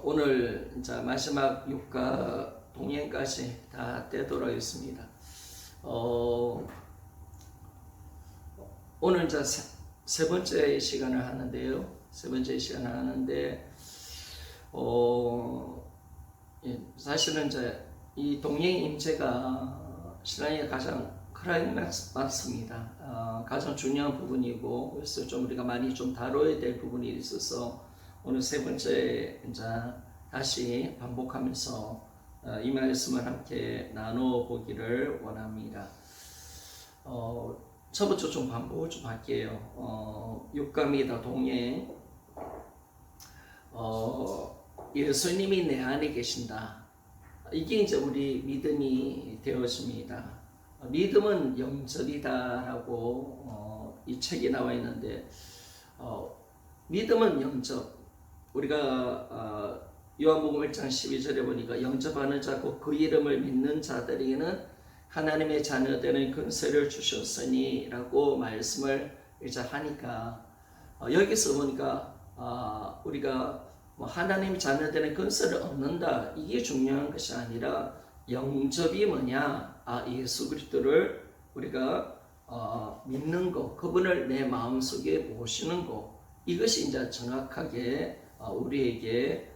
오늘 이제 마지막 육가 동행까지 다 되도록 하겠습니다. 오늘 이제 세 번째 시간을 하는데요. 세 번째 시간을 하는데, 사실은 이제 이 동행 임재가 신앙의 가장 클라이맥스 맞습니다. 가장 중요한 부분이고, 그래서 좀 우리가 많이 좀 다뤄야 될 부분이 있어서 오늘 세 번째 이제 다시 반복하면서 이 말씀을 함께 나눠 보기를 원합니다. 저부터 좀 반복을 좀 할게요. 육감이다 동행. 예수님이 내 안에 계신다. 이게 이제 우리 믿음이 되어집니다. 믿음은 영접이다라고 이 책에 나와 있는데, 믿음은 영접. 우리가 요한복음 1장 12절에 보니까 영접하는 자고 그 이름을 믿는 자들에게는 하나님의 자녀되는 권세를 주셨으니 라고 말씀을 이제 하니까, 여기서 보니까 우리가 하나님 자녀되는 권세를 얻는다, 이게 중요한 것이 아니라 영접이 뭐냐, 예수 그리스도를 우리가 믿는 것, 그분을 내 마음속에 모시는 것, 이것이 이제 정확하게 우리에게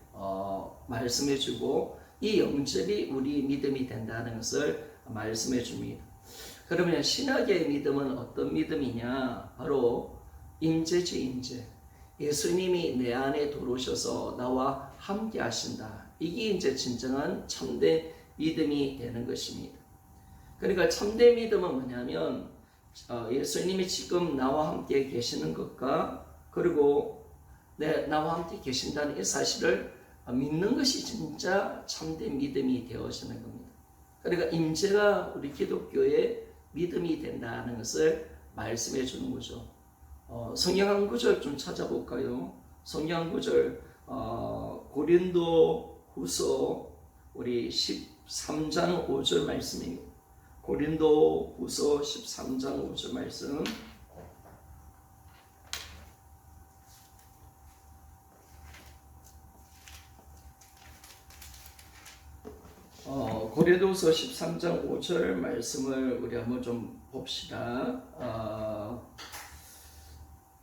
말씀해주고, 이 영접이 우리 믿음이 된다는 것을 말씀해 줍니다. 그러면 신약의 믿음은 어떤 믿음이냐? 바로 임재지, 임재. 예수님이 내 안에 들어오셔서 나와 함께 하신다. 이게 이제 진정한 참된 믿음이 되는 것입니다. 그러니까 참된 믿음은 뭐냐면, 예수님이 지금 나와 함께 계시는 것과, 그리고 나와 함께 계신다는 이 사실을 믿는 것이 진짜 참된 믿음이 되어지는 겁니다. 그러니까 임재가 우리 기독교의 믿음이 된다는 것을 말씀해 주는 거죠. 성경 한 구절 좀 찾아볼까요? 성경 한 구절, 고린도 후서 우리 13장 5절 말씀입니다. 고린도 후서 13장 5절 말씀. 고린도후서 13장 5절 말씀을 우리 한번 좀 봅시다.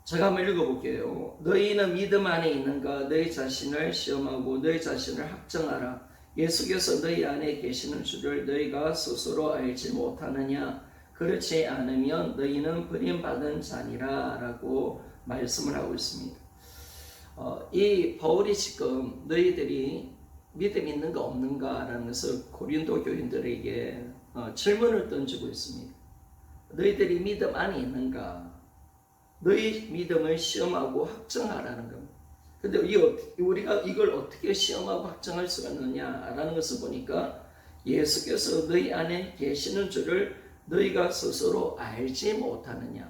제가 한번 읽어볼게요. 너희는 믿음 안에 있는가? 너희 자신을 시험하고 너희 자신을 확정하라. 예수께서 너희 안에 계시는 줄을 너희가 스스로 알지 못하느냐? 그렇지 않으면 너희는 버림받은 자니라 라고 말씀을 하고 있습니다. 이 바울이 지금 너희들이 믿음 있는가 없는가 라는 것을 고린도 교인들에게 질문을 던지고 있습니다. 너희들이 믿음 안에 있는가? 너희 믿음을 시험하고 확정하라는 겁니다. 근데 우리가 이걸 어떻게 시험하고 확정할 수가 있느냐라는 것을 보니까, 예수께서 너희 안에 계시는 줄을 너희가 스스로 알지 못하느냐.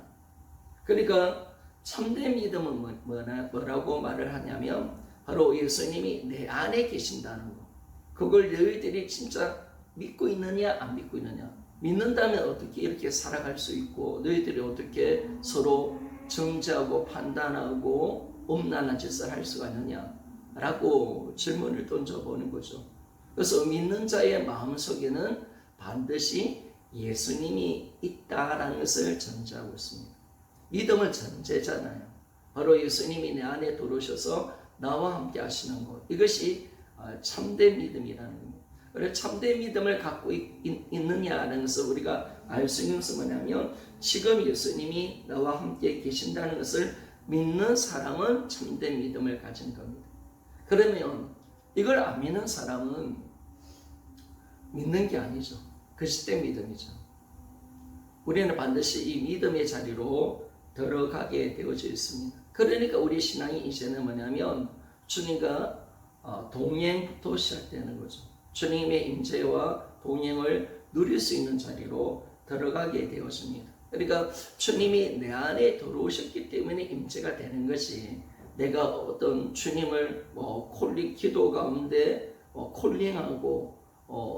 그러니까 참된 믿음은 뭐라고 말을 하냐면, 바로 예수님이 내 안에 계신다는 것. 그걸 너희들이 진짜 믿고 있느냐 안 믿고 있느냐. 믿는다면 어떻게 이렇게 살아갈 수 있고, 너희들이 어떻게 서로 정죄하고 판단하고 엄란한 짓을 할 수가 있느냐 라고 질문을 던져보는 거죠. 그래서 믿는 자의 마음속에는 반드시 예수님이 있다라는 것을 전제하고 있습니다. 믿음은 전제잖아요. 바로 예수님이 내 안에 들어오셔서 나와 함께 하시는 것, 이것이 참된 믿음이라는 겁니다. 그래서 참된 믿음을 갖고 있느냐는 것을 우리가 알 수 있는 것은 뭐냐면, 지금 예수님이 나와 함께 계신다는 것을 믿는 사람은 참된 믿음을 가진 겁니다. 그러면 이걸 안 믿는 사람은 믿는 게 아니죠. 거짓된 믿음이죠. 우리는 반드시 이 믿음의 자리로 들어가게 되어져 있습니다. 그러니까 우리 신앙이 이제는 뭐냐면, 주님과 동행부터 시작되는 거죠. 주님의 임재와 동행을 누릴 수 있는 자리로 들어가게 되었습니다. 그러니까 주님이 내 안에 들어오셨기 때문에 임재가 되는 것이, 내가 어떤 주님을 기도 가운데 콜링하고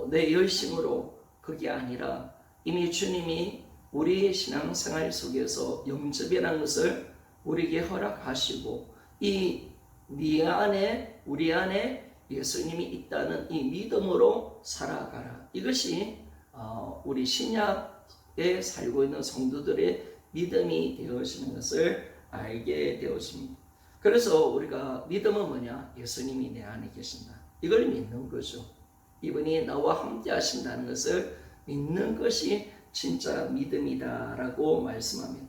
내 열심으로, 그게 아니라 이미 주님이 우리의 신앙생활 속에서 영접이라는 것을 우리에게 허락하시고, 우리 안에 예수님이 있다는 이 믿음으로 살아가라. 이것이 우리 신약에 살고 있는 성도들의 믿음이 되어지는 것을 알게 되었습니다. 그래서 우리가 믿음은 뭐냐? 예수님이 내 안에 계신다. 이걸 믿는 거죠. 이분이 나와 함께 하신다는 것을 믿는 것이 진짜 믿음이다라고 말씀합니다.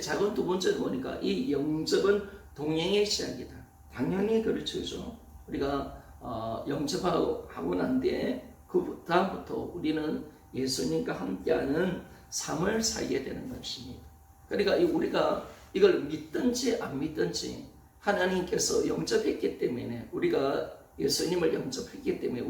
작은 두 번째는 보니까 이 영접은 동행의 시작이다. 당연히 그렇죠. 우리가 영접하고 난 뒤에 그 다음부터 우리는 예수님과 함께하는 삶을 살게 되는 것입니다. 그러니까 우리가 이걸 믿든지 안 믿든지 하나님께서 영접했기 때문에, 우리가 예수님을 영접했기 때문에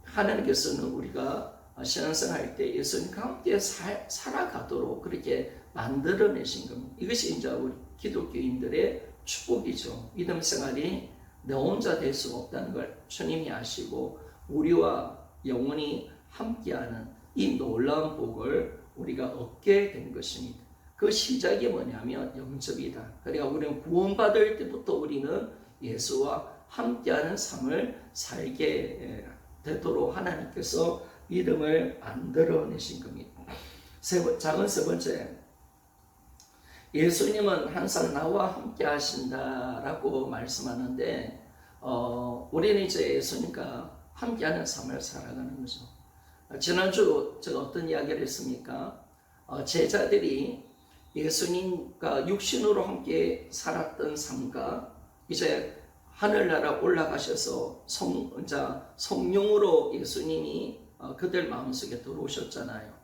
하나님께서는 우리가 신앙생활 할 때 예수님과 함께 살아가도록 그렇게 만들어내신 겁니다. 이것이 이제 우리 기독교인들의 축복이죠. 믿음 생활이 너 혼자 될 수 없다는 걸 주님이 아시고 우리와 영원히 함께하는 이 놀라운 복을 우리가 얻게 된 것입니다. 그 시작이 뭐냐면 영접이다. 그러니까 우리는 구원받을 때부터 우리는 예수와 함께하는 삶을 살게 되도록 하나님께서 믿음을 만들어내신 겁니다. 작은 세 번째, 예수님은 항상 나와 함께 하신다라고 말씀하는데, 우리는 이제 예수님과 함께하는 삶을 살아가는 거죠. 지난주 제가 어떤 이야기를 했습니까? 제자들이 예수님과 육신으로 함께 살았던 삶과 이제 하늘나라 올라가셔서 성령으로 예수님이 그들 마음속에 들어오셨잖아요.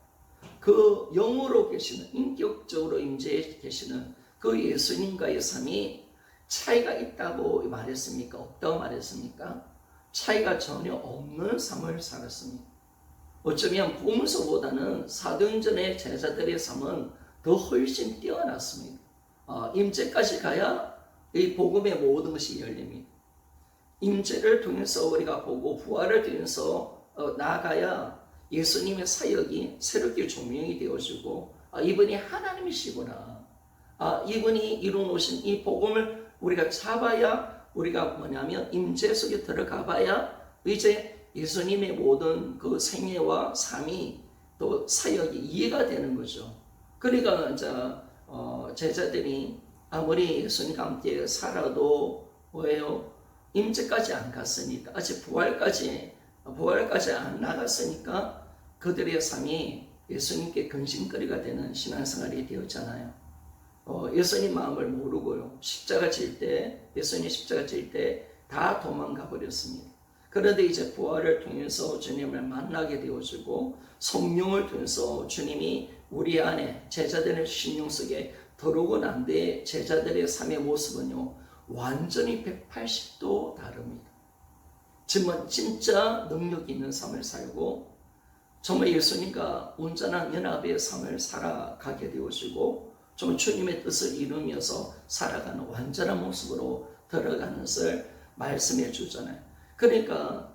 그 영으로 계시는, 인격적으로 임재해 계시는 그 예수님과의 삶이 차이가 있다고 말했습니까? 없다고 말했습니까? 차이가 전혀 없는 삶을 살았습니다. 어쩌면 복음서보다는 사도행전의 제자들의 삶은 더 훨씬 뛰어났습니다. 임재까지 가야 이 복음의 모든 것이 열립니다. 임재를 통해서 우리가 보고 부활을 통해서 나아가야 예수님의 사역이 새롭게 조명이 되어지고, 이분이 하나님이시구나, 이분이 이루어놓으신 이 복음을 우리가 잡아야, 우리가 뭐냐면 임재 속에 들어가 봐야 이제 예수님의 모든 그 생애와 삶이 또 사역이 이해가 되는 거죠. 그러니까 이제 제자들이 아무리 예수님과 함께 살아도 뭐예요? 임재까지 안 갔으니까, 아직 부활까지 안 나갔으니까 그들의 삶이 예수님께 근심거리가 되는 신앙생활이 되었잖아요. 예수님 마음을 모르고요. 예수님 십자가 질 때 다 도망가 버렸습니다. 그런데 이제 부활을 통해서 주님을 만나게 되어지고 성령을 통해서 주님이 우리 안에 제자들의 심령 속에 들어오고 난 뒤에 제자들의 삶의 모습은요, 완전히 180도 다릅니다. 정말 진짜 능력 있는 삶을 살고 정말 예수님과 온전한 연합의 삶을 살아가게 되어지고 정말 주님의 뜻을 이루면서 살아가는 완전한 모습으로 들어가는 것을 말씀해 주잖아요. 그러니까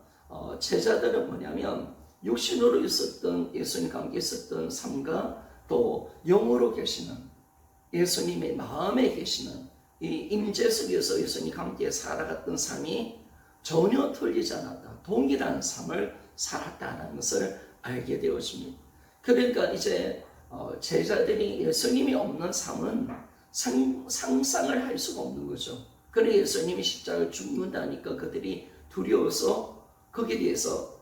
제자들은 뭐냐면 육신으로 있었던 예수님과 함께 있었던 삶과 또 영으로 계시는 예수님의 마음에 계시는 이 임재 속에서 예수님과 함께 살아갔던 삶이 전혀 틀리지 않았다. 동일한 삶을 살았다는 것을 알게 되었습니다. 그러니까 이제 제자들이 예수님이 없는 삶은 상상을 할 수가 없는 거죠. 그래 예수님이 십자가를 죽는다니까 그들이 두려워서 거기에 대해서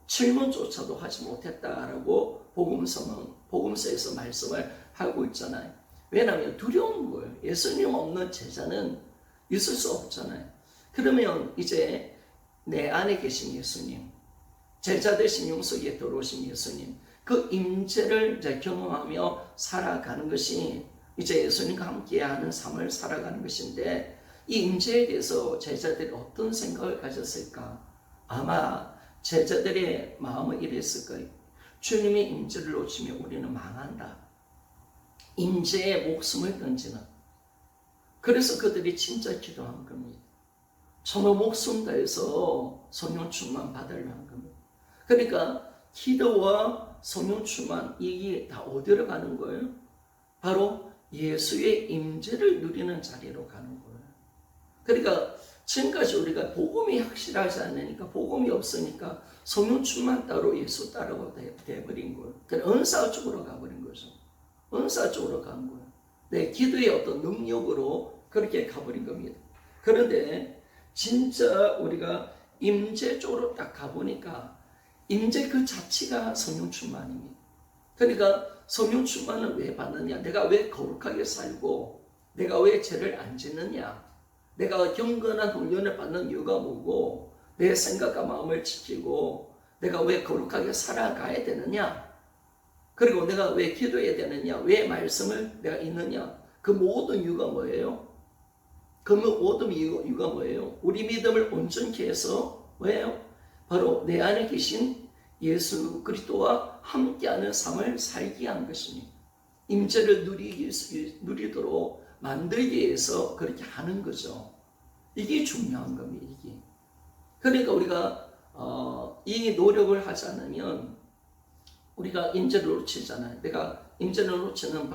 질문조차도 하지 못했다라고 복음서에서 말씀을 하고 있잖아요. 왜냐하면 두려운 거예요. 예수님 없는 제자는 있을 수 없잖아요. 그러면 이제 내 안에 계신 예수님, 제자들 심령 속에 들어오신 예수님, 그 임재를 이제 경험하며 살아가는 것이 이제 예수님과 함께하는 삶을 살아가는 것인데, 이 임재에 대해서 제자들이 어떤 생각을 가졌을까? 아마 제자들의 마음은 이랬을 거예요. 주님의 임재를 놓치면 우리는 망한다. 임재에 목숨을 던지는. 그래서 그들이 진짜 기도한 겁니다. 정말 목숨 다해서 성령 충만 받으려 한 겁니다. 그러니까 기도와 성령 충만, 이게 다 어디로 가는 거예요? 바로 예수의 임재를 누리는 자리로 가는 거예요. 그러니까 지금까지 우리가 복음이 확실하지 않으니까, 복음이 없으니까 성령 충만 따로 예수 따라고 돼버린 거예요. 그래서 은사 쪽으로 가버린 거죠. 은사 쪽으로 간 거예요. 내 기도의 어떤 능력으로 그렇게 가버린 겁니다. 그런데 진짜 우리가 임재 쪽으로 딱 가보니까 임재 그 자체가 성령 충만입니다. 그러니까 성령 충만을 왜 받느냐? 내가 왜 거룩하게 살고 내가 왜 죄를 안 짓느냐? 내가 경건한 훈련을 받는 이유가 뭐고 내 생각과 마음을 지키고 내가 왜 거룩하게 살아가야 되느냐? 그리고 내가 왜 기도해야 되느냐? 왜 말씀을 내가 읽느냐? 그 모든 이유가 뭐예요? 그 모든 이유가 뭐예요? 우리 믿음을 온전케 해서 뭐예요? 바로 내 안에 계신 예수 그리스도와 함께하는 삶을 살게 한 것입니다. 임재를 누리도록 만들기 위해서 그렇게 하는 거죠. 이게 중요한 겁니다. 이게. 그러니까 우리가 이 노력을 하지 않으면 우리가 임재를 놓치잖아요. 내가 임재를 놓치는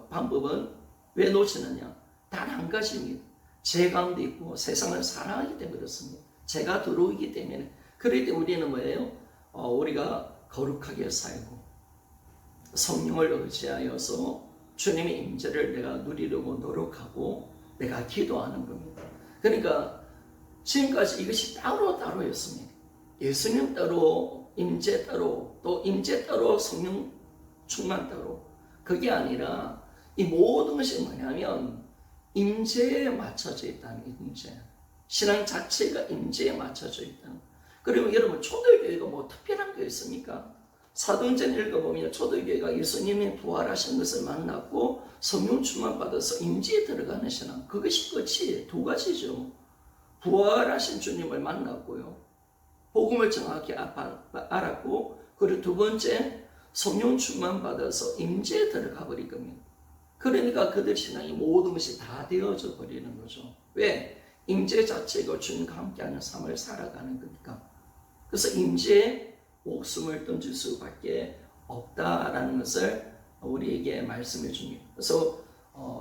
방법은 왜 놓치느냐? 단 한 가지입니다. 죄 가운데 있고 세상을 사랑하기 때문에 그렇습니다. 죄가 들어오기 때문에. 그럴 때 우리는 뭐예요? 우리가 거룩하게 살고 성령을 의지하여서 주님의 임재를 내가 누리려고 노력하고 내가 기도하는 겁니다. 그러니까 지금까지 이것이 따로였습니다. 예수님 따로, 임재 따로, 또 임재 따로, 성령 충만 따로. 그게 아니라 이 모든 것이 뭐냐면 임재에 맞춰져 있다는 임재. 신앙 자체가 임재에 맞춰져 있다는. 그리고 여러분 초대교회가 뭐 특별한 게 있습니까? 사도행전 읽어보면 초대교회가 예수님이 부활하신 것을 만났고 성령 충만 받아서 임재에 들어가는 신앙. 그것이 끝이 두 가지죠. 부활하신 주님을 만났고요. 복음을 정확히 알았고, 그리고 두 번째 성령 충만 받아서 임재에 들어가 버릴 겁니다. 그러니까 그들 신앙이 모든 것이 다 되어져 버리는 거죠. 왜? 임재 자체가 주님과 함께하는 삶을 살아가는 거니까. 그래서 임재에 목숨을 던질 수밖에 없다라는 것을 우리에게 말씀해 줍니다. 그래서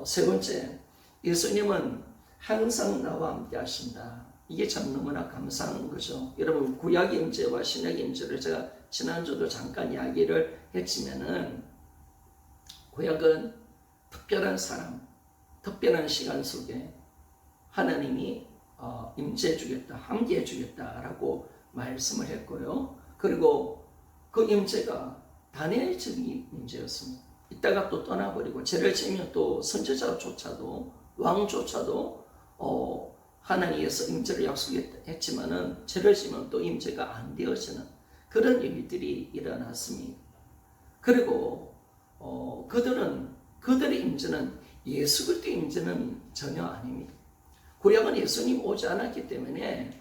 세 번째, 예수님은 항상 나와 함께 하신다. 이게 참 너무나 감사한 거죠. 여러분 구약의 임재와 신약의 임재를 제가 지난주도 잠깐 이야기를 했지만은 구약은 특별한 사람, 특별한 시간 속에 하나님이 임재해 주겠다, 함께 해 주겠다라고 말씀을 했고요. 그리고 그 임재가 다니엘적인 임재였습니다. 이따가 또 떠나버리고 죄를 지으면 또 선지자조차도 왕조차도 하나님께서 임재를 약속했지만은 죄를 지으면 또 임재가 안 되어지는 그런 일들이 일어났습니다. 그리고 그들의 임재는 예수 그리스도의 임재는 전혀 아닙니다. 구약은 예수님 오지 않았기 때문에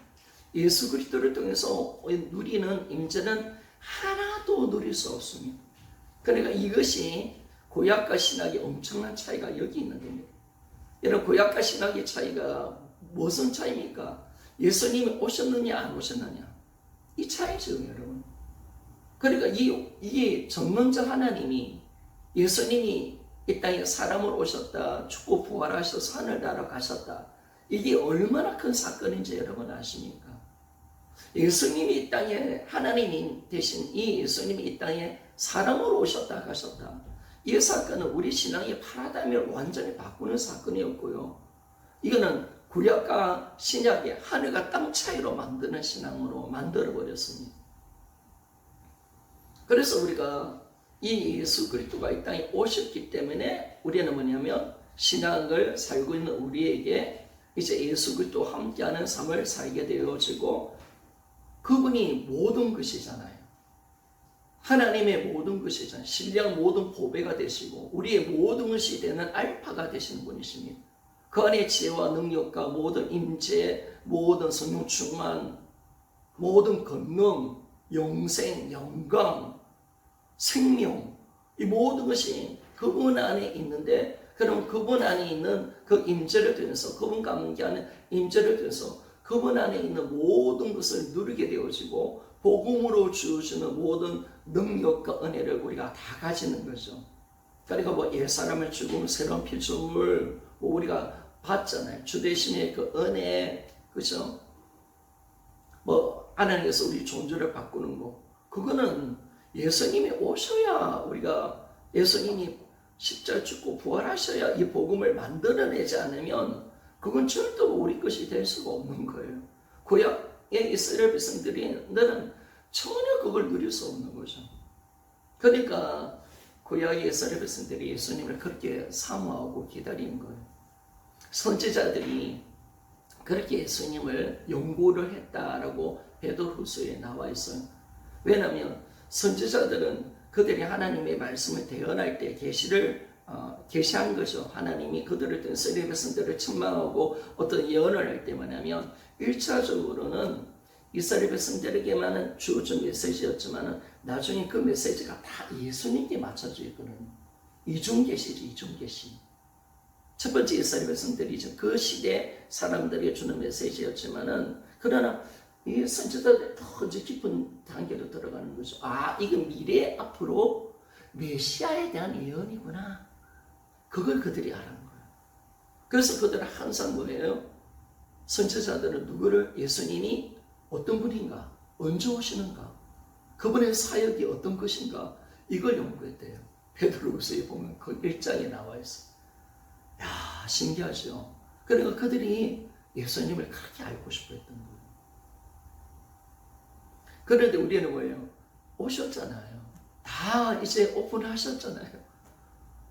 예수 그리스도를 통해서 누리는 임재는 하나도 누릴 수 없습니다. 그러니까 이것이 구약과 신약의 엄청난 차이가 여기 있는 겁니다. 여러분 구약과 신약의 차이가 무슨 차이입니까? 예수님이 오셨느냐 안 오셨느냐 이 차이죠, 여러분. 그러니까 이게 전능자 하나님이 예수님이 이 땅에 사람으로 오셨다, 죽고 부활하셔서 하늘 나라 가셨다. 이게 얼마나 큰 사건인지 여러분 아십니까? 예수님이 이 땅에 하나님이 대신 이 예수님이 이 땅에 사람으로 오셨다 가셨다. 이 사건은 우리 신앙의 파라다임을 완전히 바꾸는 사건이었고요. 이거는 구약과 신약의 하늘과 땅 차이로 만드는 신앙으로 만들어버렸습니다. 그래서 우리가 이 예수 그리스도가 이 땅에 오셨기 때문에 우리는 뭐냐면 신앙을 살고 있는 우리에게 이제 예수 그리스도와 함께하는 삶을 살게 되어지고 그분이 모든 것이잖아요. 하나님의 모든 것이잖아요. 신령 모든 보배가 되시고 우리의 모든 것이 되는 알파가 되시는 분이십니다. 그 안에 지혜와 능력과 모든 임재, 모든 성령 충만, 모든 권능, 영생, 영광, 생명, 이 모든 것이 그분 안에 있는데, 그럼 그분 안에 있는 그 임재를 통해서, 그분과 함께하는 임재를 통해서 그분 안에 있는 모든 것을 누리게 되어지고 복음으로 주시는 모든 능력과 은혜를 우리가 다 가지는 거죠. 그러니까 뭐 옛사람을 죽음 새로운 피조물 우리가 봤잖아요. 주 대신에 그 은혜, 그렇죠? 뭐 하나님께서 우리 존재를 바꾸는 거, 그거는 예수님이 오셔야, 우리가 예수님이 십자가 죽고 부활하셔야 이 복음을 만들어내지 않으면 그건 절대로 우리 것이 될 수가 없는 거예요. 구약의 이스라엘 백성들은 전혀 그걸 누릴 수 없는 거죠. 그러니까 구약의 이스라엘 백성들이 예수님을 그렇게 사모하고 기다리는 거예요. 선지자들이 그렇게 예수님을 연구를 했다라고 베드로후서에 나와 있어요. 왜냐하면 선지자들은 그들이 하나님의 말씀을 대언할 때 계시한 거죠. 하나님이 그들을 든 이스라엘 백성들을 책망하고 어떤 예언을 할 때 뭐냐면 1차적으로는 이스라엘 백성들에게만은 주어진 메시지였지만 나중에 그 메시지가 다 예수님께 맞춰져 있거든요. 이중계시지, 이중계시. 첫 번째 이스라엘 백성들이 그 시대 사람들에게 주는 메시지였지만은, 그러나 이 선지자들이 더 깊은 단계로 들어가는 거죠. 아, 이건 미래 앞으로 메시아에 대한 예언이구나. 그걸 그들이 알아는 거예요. 그래서 그들은 항상 뭐예요? 선지자들은 누구를, 예수님이 어떤 분인가, 언제 오시는가, 그분의 사역이 어떤 것인가, 이걸 연구했대요. 베드로후서에 보면 그 1장에 나와 있어. 야, 신기하죠. 그러니까 그들이 예수님을 그렇게 알고 싶어 했던 거예요. 그런데 우리는 뭐예요? 오셨잖아요. 다 이제 오픈하셨잖아요.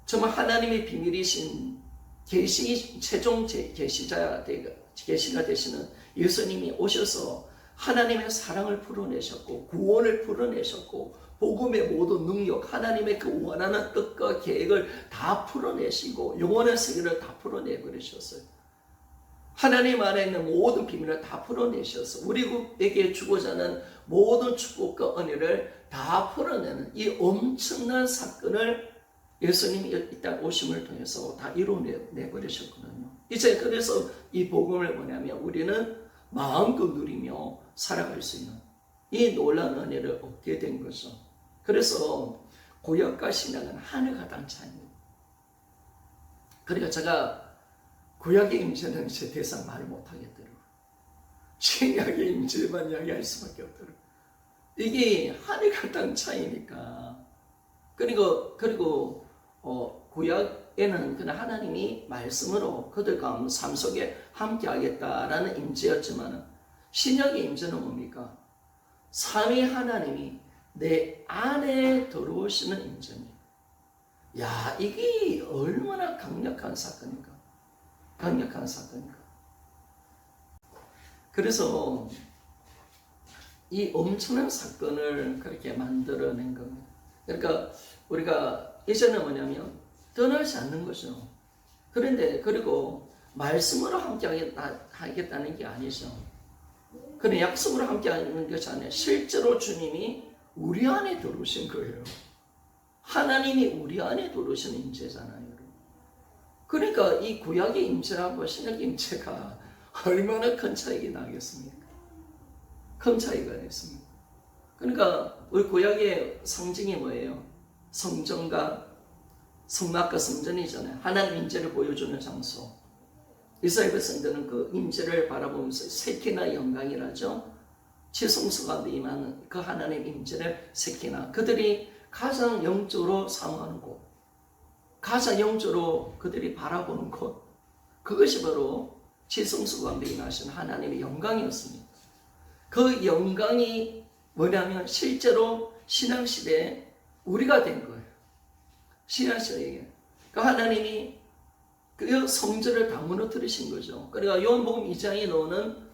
정말 하나님의 비밀이신 최종 계시가 되시는 예수님이 오셔서 하나님의 사랑을 풀어내셨고, 구원을 풀어내셨고, 복음의 모든 능력, 하나님의 그 원하는 뜻과 계획을 다 풀어내시고 영원한 세계를 다 풀어내버리셨어요. 하나님 안에 있는 모든 비밀을 다 풀어내셔서 우리에게 주고자 하는 모든 축복과 은혜를 다 풀어내는 이 엄청난 사건을 예수님이 이 땅 오심을 통해서 다 이루어내버리셨거든요. 이제 그래서 이 복음을 뭐냐면 우리는 마음껏 누리며 살아갈 수 있는 이 놀라운 은혜를 얻게 된 거죠. 그래서 구약과 신약은 하늘과 땅 차이입니다. 그러니까 제가 구약의 임재는 제 대상 말을 못하겠더라고요. 신약의 임재만 이야기할 수밖에 없더라고요. 이게 하늘과 땅 차이니까. 그리고 구약에는 그냥 하나님이 말씀으로 그들 가운데 삶 속에 함께 하겠다라는 임재였지만, 신약의 임재는 뭡니까? 삼위 하나님이 내 안에 들어오시는 임재입니다. 야, 이게 얼마나 강력한 사건인가. 강력한 사건인가. 그래서 이 엄청난 사건을 그렇게 만들어낸 겁니다. 그러니까 우리가 이제는 뭐냐면 떠나지 않는 거죠. 그런데 그리고 말씀으로 함께 하겠다는 게 아니죠. 그런 약속으로 함께 하는 것이 아니라 실제로 주님이 우리 안에 들어오신 거예요. 하나님이 우리 안에 들어오신 임재잖아요. 그러니까 이 구약의 임재하고 신약의 임재가 얼마나 큰 차이가 나겠습니까? 큰 차이가 있습니다. 그러니까 우리 구약의 상징이 뭐예요? 성전과 성막과 성전이잖아요. 하나님 임재를 보여주는 장소. 이스라엘 백성들은 그 임재를 바라보면서 세키나 영광이라죠. 지성소 가운데 임하는 그 하나님 임재를 세키나, 그들이 가장 영적으로 사모하는 곳, 가장 영적으로 그들이 바라보는 곳, 그것이 바로 지성소 가운데 임하신 하나님의 영광이었습니다. 그 영광이 뭐냐면 실제로 신앙시대에 우리가 된 거예요. 신앙시대에. 그 하나님이 그 성전을 다 무너뜨리신 거죠. 그러니까 요한복음 2장에 나오는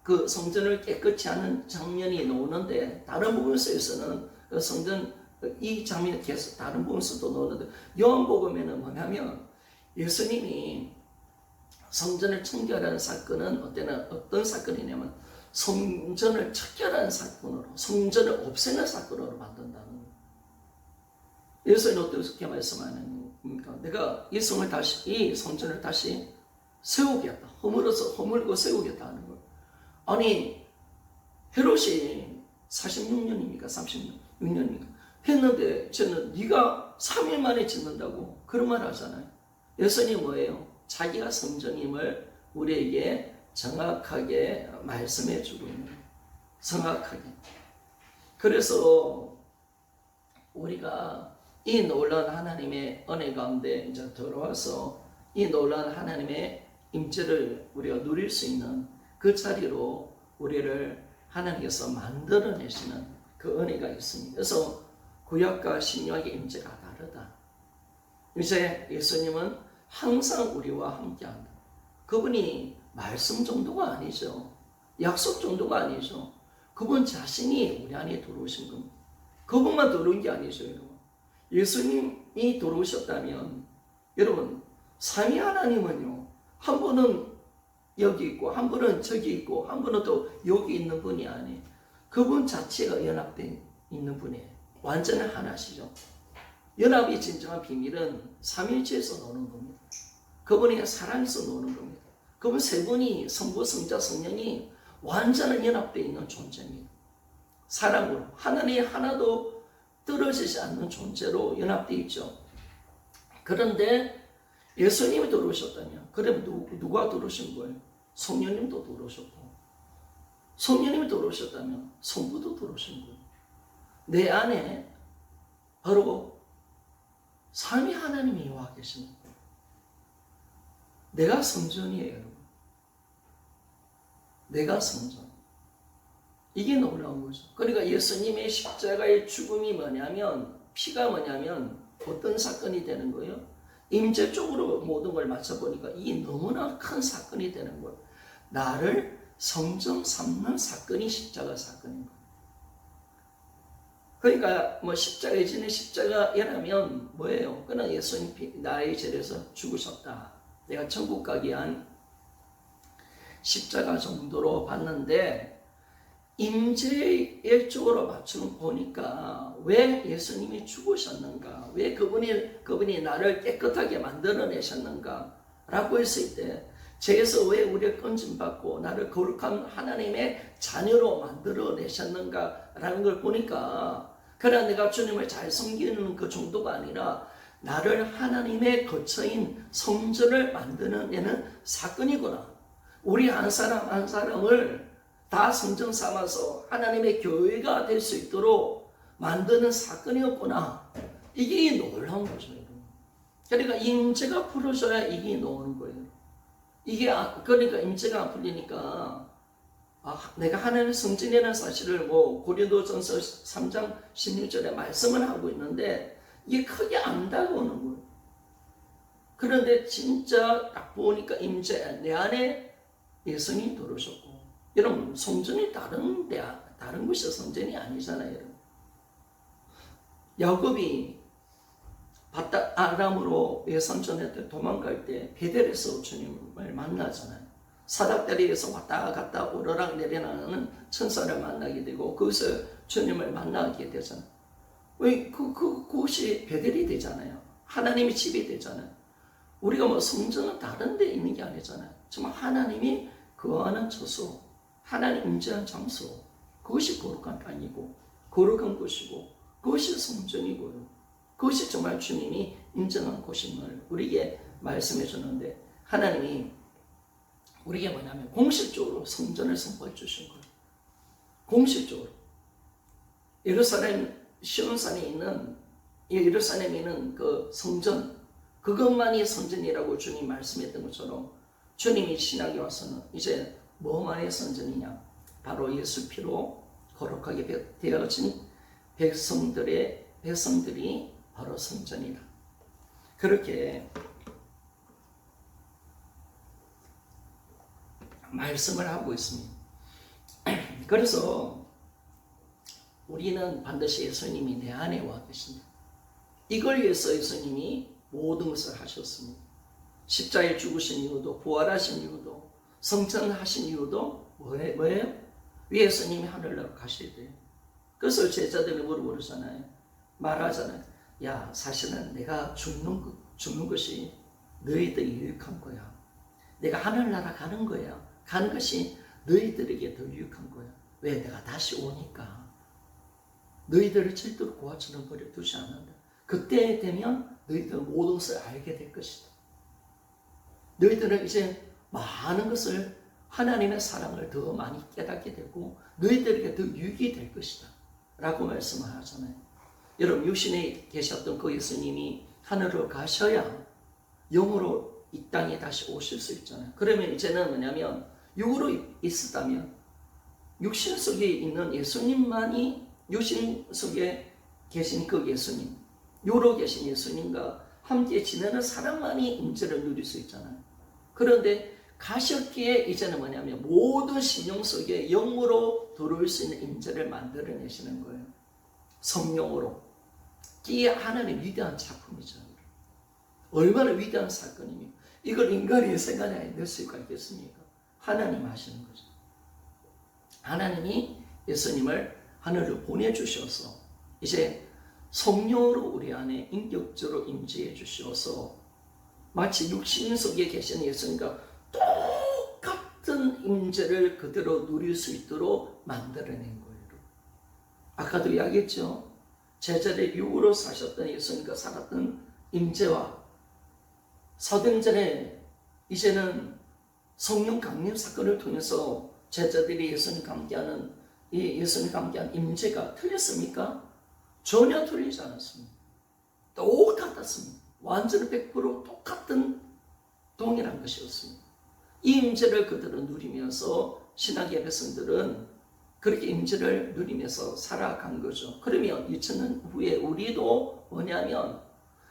그 성전을 깨끗이 하는 장면이 나오는데, 다른 부분에서는 그 성전 이 장면이 계속 다른 부분에서도 나오는데, 요한복음에는 뭐냐면 예수님이 성전을 청결하는 사건은 어떤 사건이냐면 성전을 척결하는 사건으로, 성전을 없애는 사건으로 만든다는 거예요. 예수님은 어떻게 말씀하십니까? 내가 이 성전을 다시 세우겠다. 허물고 세우겠다 하는 거예요. 아니, 헤롯이 46년입니까? 36년입니까? 했는데 저는 네가 3일 만에 짓는다고 그런 말 하잖아요. 예수님이 뭐예요? 자기가 성전임을 우리에게 정확하게 말씀해 주고 있는 거예요. 정확하게. 그래서 우리가 이 놀라운 하나님의 은혜 가운데 이제 들어와서 이 놀라운 하나님의 임재를 우리가 누릴 수 있는 그 자리로 우리를 하나님께서 만들어내시는 그 은혜가 있습니다. 그래서 구약과 신약의 임재가 다르다. 이제 예수님은 항상 우리와 함께한다. 그분이 말씀 정도가 아니죠. 약속 정도가 아니죠. 그분 자신이 우리 안에 들어오신 겁니다. 그분만 들어온 게 아니죠, 여러분. 예수님이 들어오셨다면, 여러분, 삼위 하나님은요, 한 분은 여기 있고, 한 분은 저기 있고, 한 분은 또 여기 있는 분이 아니에요. 그분 자체가 연합된 있는 분이에요. 완전히 하나시죠. 연합의 진정한 비밀은 삼위일체에서 노는 겁니다. 그분이 사랑에서 노는 겁니다. 그분 세 분이 성부, 성자, 성령이 완전히 연합되어 있는 존재입니다. 사랑으로 하나님 하나도 떨어지지 않는 존재로 연합되어 있죠. 그런데 예수님이 들어오셨다면, 그러면 누가 들어오신 거예요? 성령님도 들어오셨고, 성령님이 들어오셨다면 성부도 들어오신 거예요. 내 안에 바로 삼위 하나님이 와 계십니다. 내가 성전이에요, 여러분. 내가 성전. 이게 놀라운 거죠. 그러니까 예수님의 십자가의 죽음이 뭐냐면, 피가 뭐냐면 어떤 사건이 되는 거예요? 임재 쪽으로 모든 걸 맞춰보니까 이게 너무나 큰 사건이 되는 거예요. 나를 성전 삼는 사건이 십자가 사건인 거예요. 그러니까 뭐 십자가에 지는 십자가라면 뭐예요? 그냥 예수님 나의 죄에서 죽으셨다. 내가 천국 가기 위한 십자가 정도로 봤는데, 임재의 쪽으로 맞추는 보니까 왜 예수님이 죽으셨는가? 왜 그분이 나를 깨끗하게 만들어내셨는가? 라고 했을 때, 죄에서 왜 우리를 건짐받고 나를 거룩한 하나님의 자녀로 만들어내셨는가? 라는 걸 보니까, 그러나 내가 주님을 잘 섬기는 그 정도가 아니라 나를 하나님의 거처인 성전을 만드는 사건이구나. 우리 한 사람 한 사람을 다 성전 삼아서 하나님의 교회가 될 수 있도록 만드는 사건이었구나. 이게 놀라운 거죠. 그러니까 임재가 풀어져야 이게 나오는 거예요. 그러니까 임재가 안 풀리니까 내가 하나님의 성전이라는 사실을 고린도전서 3장 16절에 말씀을 하고 있는데 이게 크게 안 다가오는 거예요. 그런데 진짜 딱 보니까 임재, 내 안에 예수님이 들어오셨고, 여러분 성전이 다른 곳이 성전이 아니잖아요. 여러분. 야곱이 아람으로 외선전에 도망갈 때 베델에서 주님을 만나잖아요. 사닥다리에서 왔다 갔다 오르락 내리락하는 천사를 만나게 되고 거기서 주님을 만나게 되잖아요. 왜 그곳이 베델이 되잖아요. 하나님의 집이 되잖아요. 우리가 성전은 다른 데 있는 게 아니잖아요. 정말 하나님이 거하는 처소, 하나님 임재한 장소, 그것이 거룩한 땅이고 거룩한 곳이고 그것이 성전이고요. 그것이 정말 주님이 인정한 곳임을 우리에게 말씀해 주는데, 하나님이 우리에게 뭐냐면 공식적으로 성전을 선포해 주신 거예요. 공식적으로. 예루살렘 시온산에 있는 예루살렘에 있는 그 성전, 그것만이 성전이라고 주님 말씀했던 것처럼 주님이 신약에 와서는 이제 뭐만의 성전이냐? 바로 예수 피로 거룩하게 되어진 백성들이 바로 성전이다. 그렇게 말씀을 하고 있습니다. 그래서 우리는 반드시 예수님이 내 안에 와 계십니다. 이걸 위해서 예수님이 모든 것을 하셨습니다. 십자가에 죽으신 이유도, 부활하신 이유도, 성천하신 이유도 뭐예요? 왜 예수님이 하늘나라로 가실 때요? 그래서 제자들이 물어보잖아요. 말하잖아요. 야, 사실은 내가 죽는 것이 너희들이 유익한 거야. 내가 하늘나라 가는 거야. 가는 것이 너희들에게 더 유익한 거야. 왜? 내가 다시 오니까 너희들을 절대로 고아처럼 버려두지 않는다. 그때 되면 너희들은 모든 것을 알게 될 것이다. 너희들은 이제 많은 것을 하나님의 사랑을 더 많이 깨닫게 되고 너희들에게 더 유익이 될 것이다 라고 말씀을 하잖아요. 여러분 육신에 계셨던 그 예수님이 하늘로 가셔야 영으로 이 땅에 다시 오실 수 있잖아요. 그러면 이제는 뭐냐면 육으로 있었다면 육신 속에 있는 예수님만이 육신 속에 계신 그 예수님, 육으로 계신 예수님과 함께 지내는 사람만이 임재를 누릴 수 있잖아요. 그런데 가셨기에 이제는 뭐냐면 모든 심령 속에 영으로 들어올 수 있는 임재를 만들어내시는 거예요. 성령으로. 이게 하나님의 위대한 작품이죠. 얼마나 위대한 사건이며 이걸 인간이 생각에 넣을 수가 있겠습니까? 하나님 하시는 거죠. 하나님이 예수님을 하늘로 보내주셔서 이제 성령으로 우리 안에 인격적으로 임재해 주셔서 마치 육신 속에 계신 예수님과 똑같은 임재를 그대로 누릴 수 있도록 만들어낸 거예요. 아까도 이야기했죠. 제자들의 육으로 사셨던 예수님과 살았던 임재와 사도행전에 이제는 성령 강림 사건을 통해서 제자들이 예수님과 함께하는 이 예수님과 함께한 임재가 틀렸습니까? 전혀 틀리지 않았습니다. 똑같았습니다. 완전히 100% 똑같은 동일한 것이었습니다. 이 임재를 그대로 누리면서 신학의 백성들은 그렇게 임재를 누리면서 살아간 거죠. 그러면 2000년 후에 우리도 뭐냐면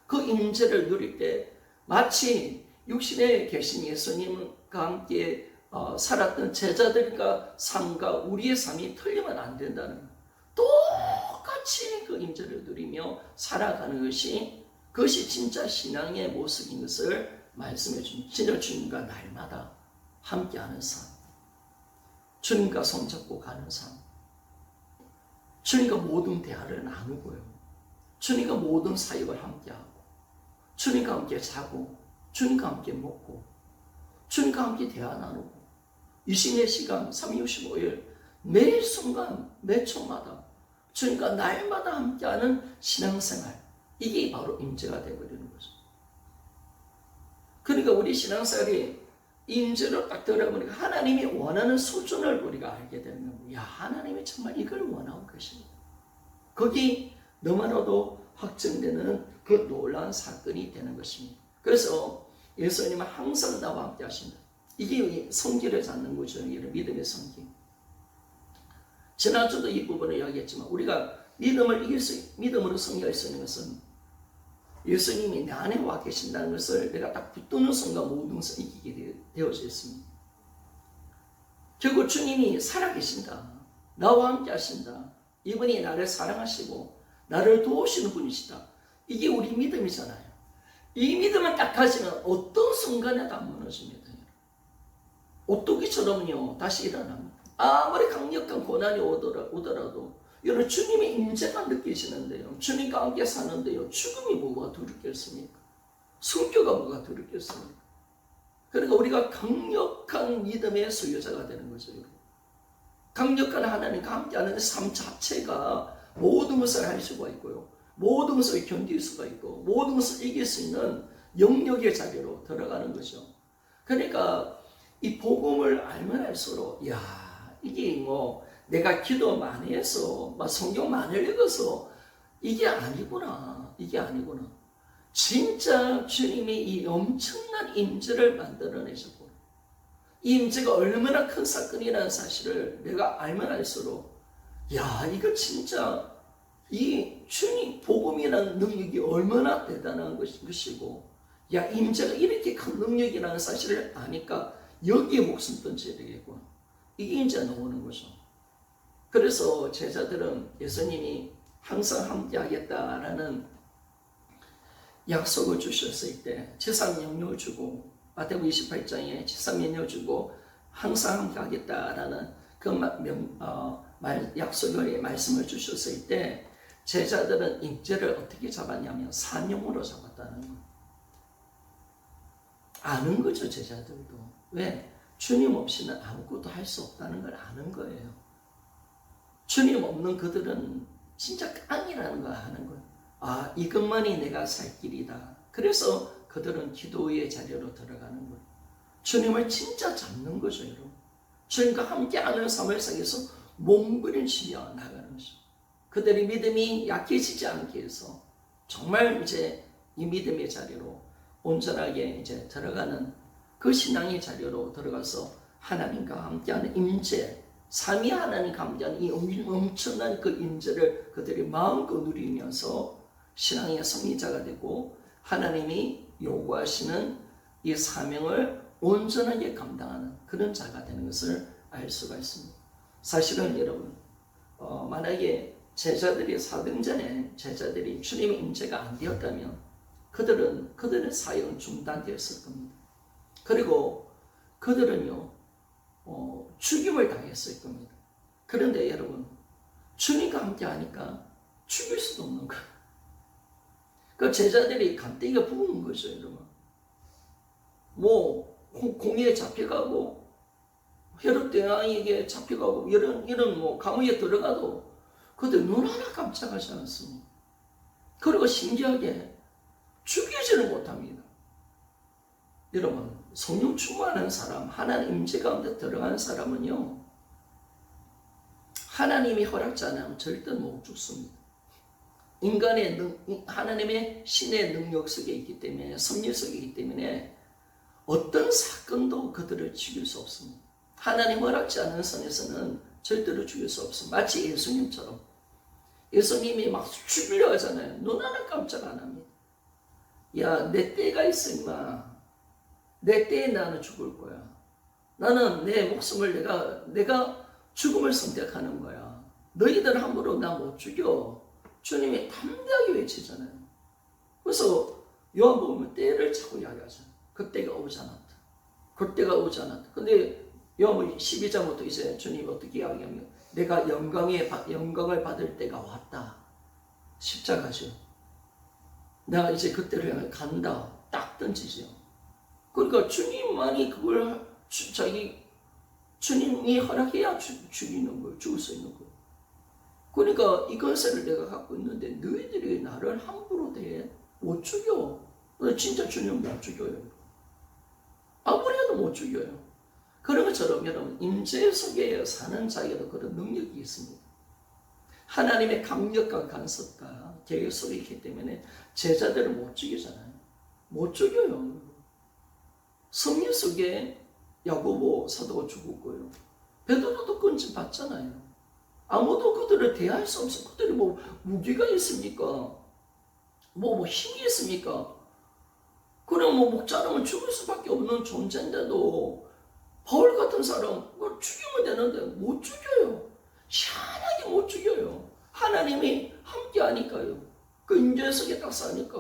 그 임재를 누릴 때 마치 육신에 계신 예수님과 함께 살았던 제자들과 삶과 우리의 삶이 틀리면 안 된다는 거예요. 똑같이 그 임재를 누리며 살아가는 그것이 진짜 신앙의 모습인 것을 말씀해 줍니다. 진짜 주님과 날마다 함께하는 삶, 주님과 손잡고 가는 삶, 주님과 모든 대화를 나누고요, 주님과 모든 사역을 함께하고, 주님과 함께 자고, 주님과 함께 먹고, 주님과 함께 대화 나누고, 24시간 365일 매 순간 매 초마다 주님과 날마다 함께하는 신앙생활, 이게 바로 임재가 되어버리는 거죠. 그러니까 우리 신앙생활이 임재로 딱 들어가보니까 하나님이 원하는 수준을 우리가 알게 되는 겁니다. 야, 하나님이 정말 이걸 원하고 계십니다. 거기 너무나도 확정되는 그 놀라운 사건이 되는 것입니다. 그래서 예수님은 항상 나와 함께 하신다. 이게 성기를 잡는 거죠. 이런 믿음의 성기. 지난주도 이 부분을 이야기했지만 우리가 믿음으로 승리할 수 있는 것은 예수님이 내 안에 와 계신다는 것을 내가 딱 붙드는 순간 모든 것을 이기게 되어져 있습니다. 결국 주님이 살아계신다. 나와 함께 하신다. 이분이 나를 사랑하시고 나를 도우시는 분이시다. 이게 우리 믿음이잖아요. 이 믿음을 딱 가지면 어떤 순간에도 안 무너집니다. 오뚜기처럼요 다시 일어납니다. 아무리 강력한 고난이 오더라도 여러분 주님의 임재가 느끼시는데요, 주님과 함께 사는데요, 죽음이 뭐가 두렵겠습니까? 순교가 뭐가 두렵겠습니까? 그러니까 우리가 강력한 믿음의 소유자가 되는 거죠. 여러분. 강력한 하나님과 함께하는 삶 자체가 모든 것을 할 수가 있고요, 모든 것을 견딜 수가 있고 모든 것을 이길 수 있는 영역의 자리로 들어가는 거죠. 그러니까 이 복음을 알면 알수록 야, 이게 뭐 내가 기도 많이 해서 막 성경 많이 읽어서 이게 아니구나, 이게 아니구나. 진짜 주님이 이 엄청난 임재를 만들어내셨고 이 임재가 얼마나 큰 사건이라는 사실을 내가 알면 알수록 야, 이거 진짜 이 주님 복음이라는 능력이 얼마나 대단한 것이고 야, 임재가 이렇게 큰 능력이라는 사실을 아니까 여기에 목숨 던져야 되겠구나. 이게 이제 나오는 거죠. 그래서 제자들은 예수님이 항상 함께 하겠다라는 약속을 주셨을 때 제삼명령을 주고 마태복음 28장에 제삼명령을 주고 항상 함께 하겠다라는 그 약속의 말씀을 주셨을 때 제자들은 임재를 어떻게 잡았냐면 사명으로 잡았다는 거예요. 아는 거죠, 제자들도. 왜? 주님 없이는 아무것도 할 수 없다는 걸 아는 거예요. 주님 없는 그들은 진짜 깡이라는 걸 아는 거예요. 아, 이것만이 내가 살 길이다. 그래서 그들은 기도의 자리로 들어가는 거예요. 주님을 진짜 잡는 거죠, 여러분. 주님과 함께하는 삶을 속에서 몸부림치며 나가는 거죠. 그들의 믿음이 약해지지 않게 해서 정말 이제 이 믿음의 자리로 온전하게 이제 들어가는 그 신앙의 자리로 들어가서 하나님과 함께하는 임재, 삼위 하나님과 함께하는 이 엄청난 그 임재를 그들이 마음껏 누리면서 신앙의 승리자가 되고 하나님이 요구하시는 이 사명을 온전하게 감당하는 그런 자가 되는 것을 알 수가 있습니다. 사실은 여러분, 만약에 제자들이 사등전에 제자들이 주님의 임재가 안 되었다면 그들의 사역은 중단되었을 겁니다. 그리고 그들은요 죽임을 당했을 겁니다. 그런데 여러분, 주님과 함께 하니까 죽일 수도 없는 거예요. 그 제자들이 간땡이가 부은 거죠, 여러분. 뭐 공에 잡혀가고 헤롯 대왕에게 잡혀가고 이런 뭐 감옥에 들어가도 그들 눈 하나 깜짝하지 않습니다. 그리고 신기하게 죽이지를 못합니다. 여러분, 성령 충만한 사람, 하나님 임재 가운데 들어간 사람은요 하나님이 허락지 않으면 절대 못 죽습니다. 하나님의 신의 능력 속에 있기 때문에, 섭리 속에 있기 때문에 어떤 사건도 그들을 죽일 수 없습니다. 하나님 허락지 않은 선에서는 절대로 죽일 수 없습니다. 마치 예수님처럼. 예수님이 막 죽이려 하잖아요. 눈 하나 깜짝 안 합니다. 야, 내 때가 있어 임마. 내 때에 나는 죽을 거야. 나는 내 목숨을 내가 죽음을 선택하는 거야. 너희들 함부로 나 못 죽여. 주님이 담대하게 외치잖아요. 그래서 요한복음은 때를 자꾸 이야기하잖아요. 그때가 오지 않았다. 그때가 오지 않았다. 근데 요한복음 12장부터 이제 주님이 어떻게 이야기하면 내가 영광을 받을 때가 왔다. 십자가죠. 내가 이제 그때를 향해 간다. 딱 던지죠. 그러니까 주님만이 그걸 주님이 허락해야 죽이는 거예요. 죽을 수 있는 거예요. 그러니까 이 권세를 내가 갖고 있는데 너희들이 나를 함부로 대해 못 죽여. 진짜 주님 못 죽여요. 아무리 해도 못 죽여요. 그런 것처럼 여러분, 임재 속에 사는 자에게도 그런 능력이 있습니다. 하나님의 강력한 간섭과 계획 속에 있기 때문에 제자들을 못 죽이잖아요. 못 죽여요. 성령 속에 야고보 사도가 죽었고요. 베드로도 건진 받잖아요. 아무도 그들을 대할 수 없어. 그들이 뭐 무기가 있습니까? 뭐 힘이 있습니까? 그럼 뭐 목자라면 죽을 수밖에 없는 존재인데도 바울 같은 사람 죽이면 되는데 못 죽여요. 희한하게 못 죽여요. 하나님이 함께 하니까요. 그 임재 속에 딱 사니까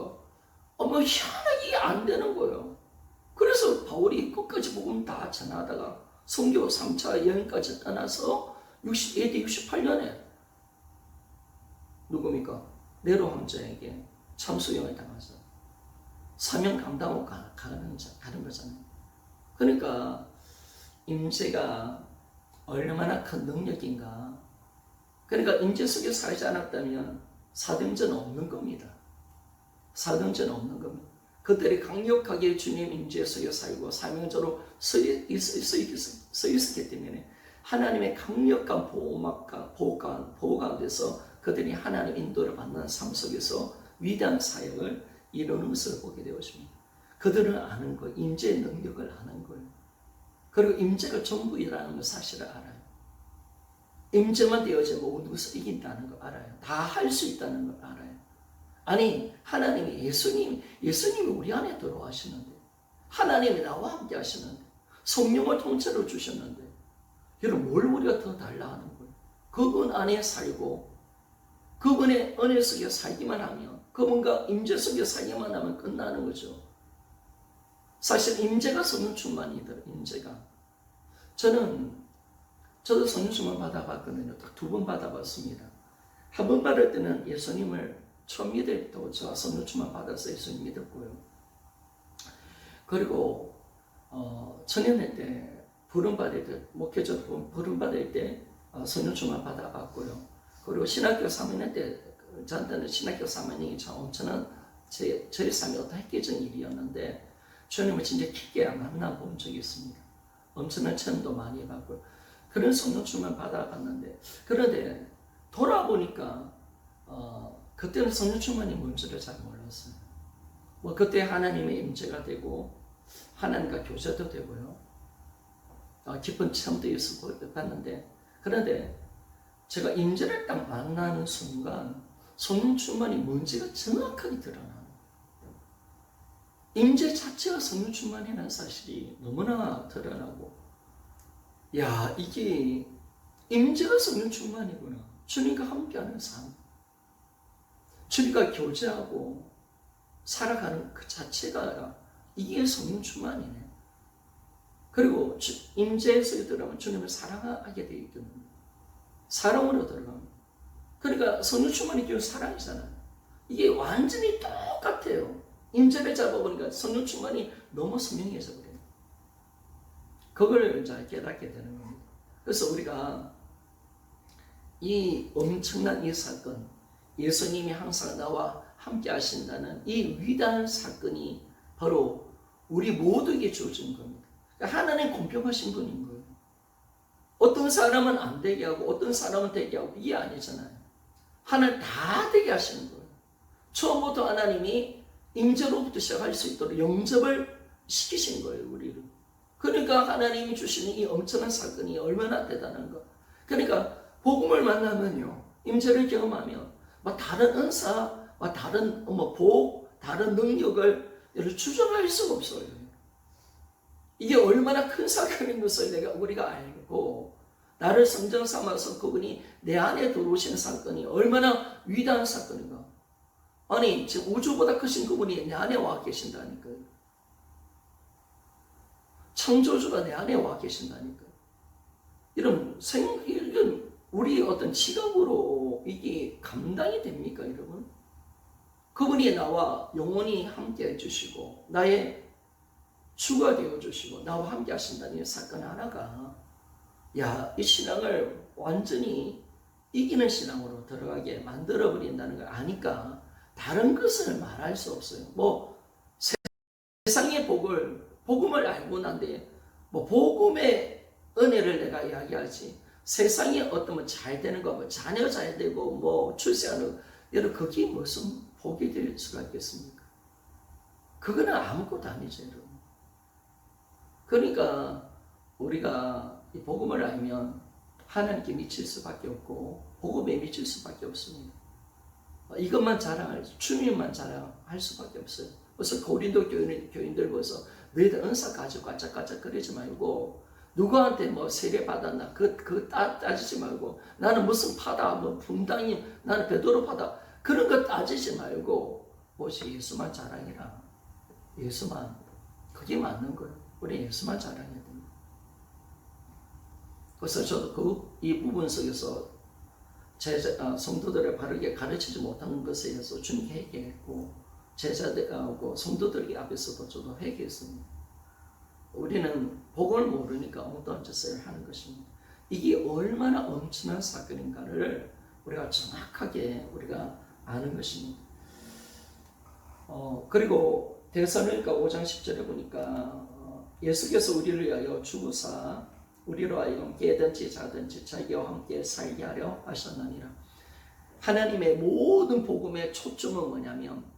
뭐 희한하게 안 되는 거예요. 그래서 바울이 끝까지 복음 다 전하다가 선교 3차 여행까지 떠나서 AD 68년에 누굽니까? 네로 황제에게 참수형을 당해서 사명 감당하고 가는 거잖아요. 그러니까 임재가 얼마나 큰 능력인가. 그러니까 임재 속에 살지 않았다면 사등전은 없는 겁니다. 사등전은 없는 겁니다. 그들이 강력하게 주님 임재 속에 살고 사명자로 서 있었기 때문에 하나님의 강력한 보호 가운데서 그들이 하나님 인도를 받는 삶 속에서 위대한 사역을 이루는 것을 보게 되었습니다. 그들은 아는 거, 임재의 능력을 아는 거예요. 그리고 임재가 전부이라는 걸 사실을 알아요. 임재만 되어지면 모든 것을 이긴다는 걸 알아요. 다 할 수 있다는 걸 알아요. 아니, 하나님이 예수님이 우리 안에 들어와시는데, 하나님이 나와 함께 하시는데, 성령을 통째로 주셨는데, 여러분, 뭘 우리가 더 달라 하는 거예요? 그분 안에 살고, 그분의 은혜 속에 살기만 하면, 그분과 임재 속에 살기만 하면 끝나는 거죠. 사실 임재가 성령 충만이더라고요. 임재가. 저도 성령 충만 받아봤거든요. 딱 2번 받아봤습니다. 한 번 받을 때는 예수님을 처음 믿을 때도 제가 성령 충만 받아서 예수님 믿었고요. 그리고 청년회 때 부름받을 때, 목회자 부름받을 때 성령 충만 받아봤고요. 그리고 신학교 3학년 때 저한테는 신학교 3학년이 참 엄청난 저희 삶이 어떤 획기적인 일이었는데, 주님을 진짜 깊게 만나본 적이 있습니다. 엄청난 체험도 많이 받고 그런 성령 충만 받아봤는데, 그런데 돌아보니까 그때는 성령 충만이 뭔지를 잘 몰랐어요. 뭐 그때 하나님의 임재가 되고 하나님과 교제도 되고요, 깊은 체험도 있었고 봤는데, 그런데 제가 임재를 딱 만나는 순간 성령 충만이 뭔지가 정확하게 드러나요. 임재 자체가 성령 충만이라는 사실이 너무나 드러나고, 야, 이게 임재가 성령 충만이구나. 주님과 함께하는 삶, 주님과 교제하고 살아가는 그 자체가 이게 성령 충만이네. 그리고 임재에서 들어가면 주님을 사랑하게 되어 있거든요. 사랑으로 들어갑니다. 그러니까 성령 충만이 결국 사랑이잖아요. 이게 완전히 똑같아요. 임재를 잡아보니까 성령 충만이 너무 선명해져 버려요. 그걸 이제 깨닫게 되는 겁니다. 그래서 우리가 이 엄청난 이 사건, 예수님이 항상 나와 함께 하신다는 이 위대한 사건이 바로 우리 모두에게 주어진 겁니다. 그러니까 하나님 공평하신 분인 거예요. 어떤 사람은 안 되게 하고 어떤 사람은 되게 하고 이게 아니잖아요. 하나님 다 되게 하시는 거예요. 처음부터 하나님이 임재로부터 시작할 수 있도록 영접을 시키신 거예요, 우리를. 그러니까 하나님이 주시는 이 엄청난 사건이 얼마나 대단한가. 그러니까 복음을 만나면요, 임재를 경험하면 다른 은사, 다른 복, 다른 능력을 추정할 수가 없어요. 이게 얼마나 큰 사건인 것을 우리가 알고, 나를 성전 삼아서 그분이 내 안에 들어오시는 사건이 얼마나 위대한 사건인가. 아니, 지금 우주보다 크신 그분이 내 안에 와 계신다니까요. 창조주가 내 안에 와 계신다니까요. 이런 우리 어떤 지각으로 이게 감당이 됩니까, 여러분? 그분이 나와 영원히 함께 해주시고 나의 주가 되어주시고 나와 함께 하신다는 이 사건 하나가, 야, 이 신앙을 완전히 이기는 신앙으로 들어가게 만들어버린다는 걸 아니까 다른 것을 말할 수 없어요. 뭐 세상의 복음을 알고 난데 복음의 은혜를 내가 이야기하지, 세상에 어떤 잘 되는 거, 자녀 잘 되고 출세하는 거, 여러분 그게 무슨 복이 될 수가 있겠습니까? 그거는 아무것도 아니죠, 여러분. 그러니까 우리가 이 복음을 알면 하나님께 미칠 수밖에 없고 복음에 미칠 수밖에 없습니다. 이것만 주님만 자랑할 수밖에 없어요. 그래서 고린도 교인들 보면서 너희들 은사 가지고 까짝까짝 거리지 말고, 누구한테 세례 받았나 그거 따지지 말고, 나는 무슨 파다, 분당이, 나는 베드로 파다, 그런 거 따지지 말고 오직 예수만 자랑해라. 예수만, 그게 맞는 거예요. 우리 예수만 자랑해야 됩니다. 그래서 저도 이 부분 속에서 성도들을 바르게 가르치지 못하는 것에 대해서 주님께 회개했고, 제자들하고 성도들 앞에서도 저도 회개했습니다. 우리는 복을 모르니까 엉뚱한 짓을 하는 것입니다. 이게 얼마나 엄청난 사건인가를 우리가 정확하게 우리가 아는 것입니다. 그리고 데살로니가 5장 10절에 보니까 예수께서 우리를 위하여 죽으사 우리로 하여금 깨든지 자든지 자기와 함께 살게 하려 하셨느니라. 하나님의 모든 복음의 초점은 뭐냐면,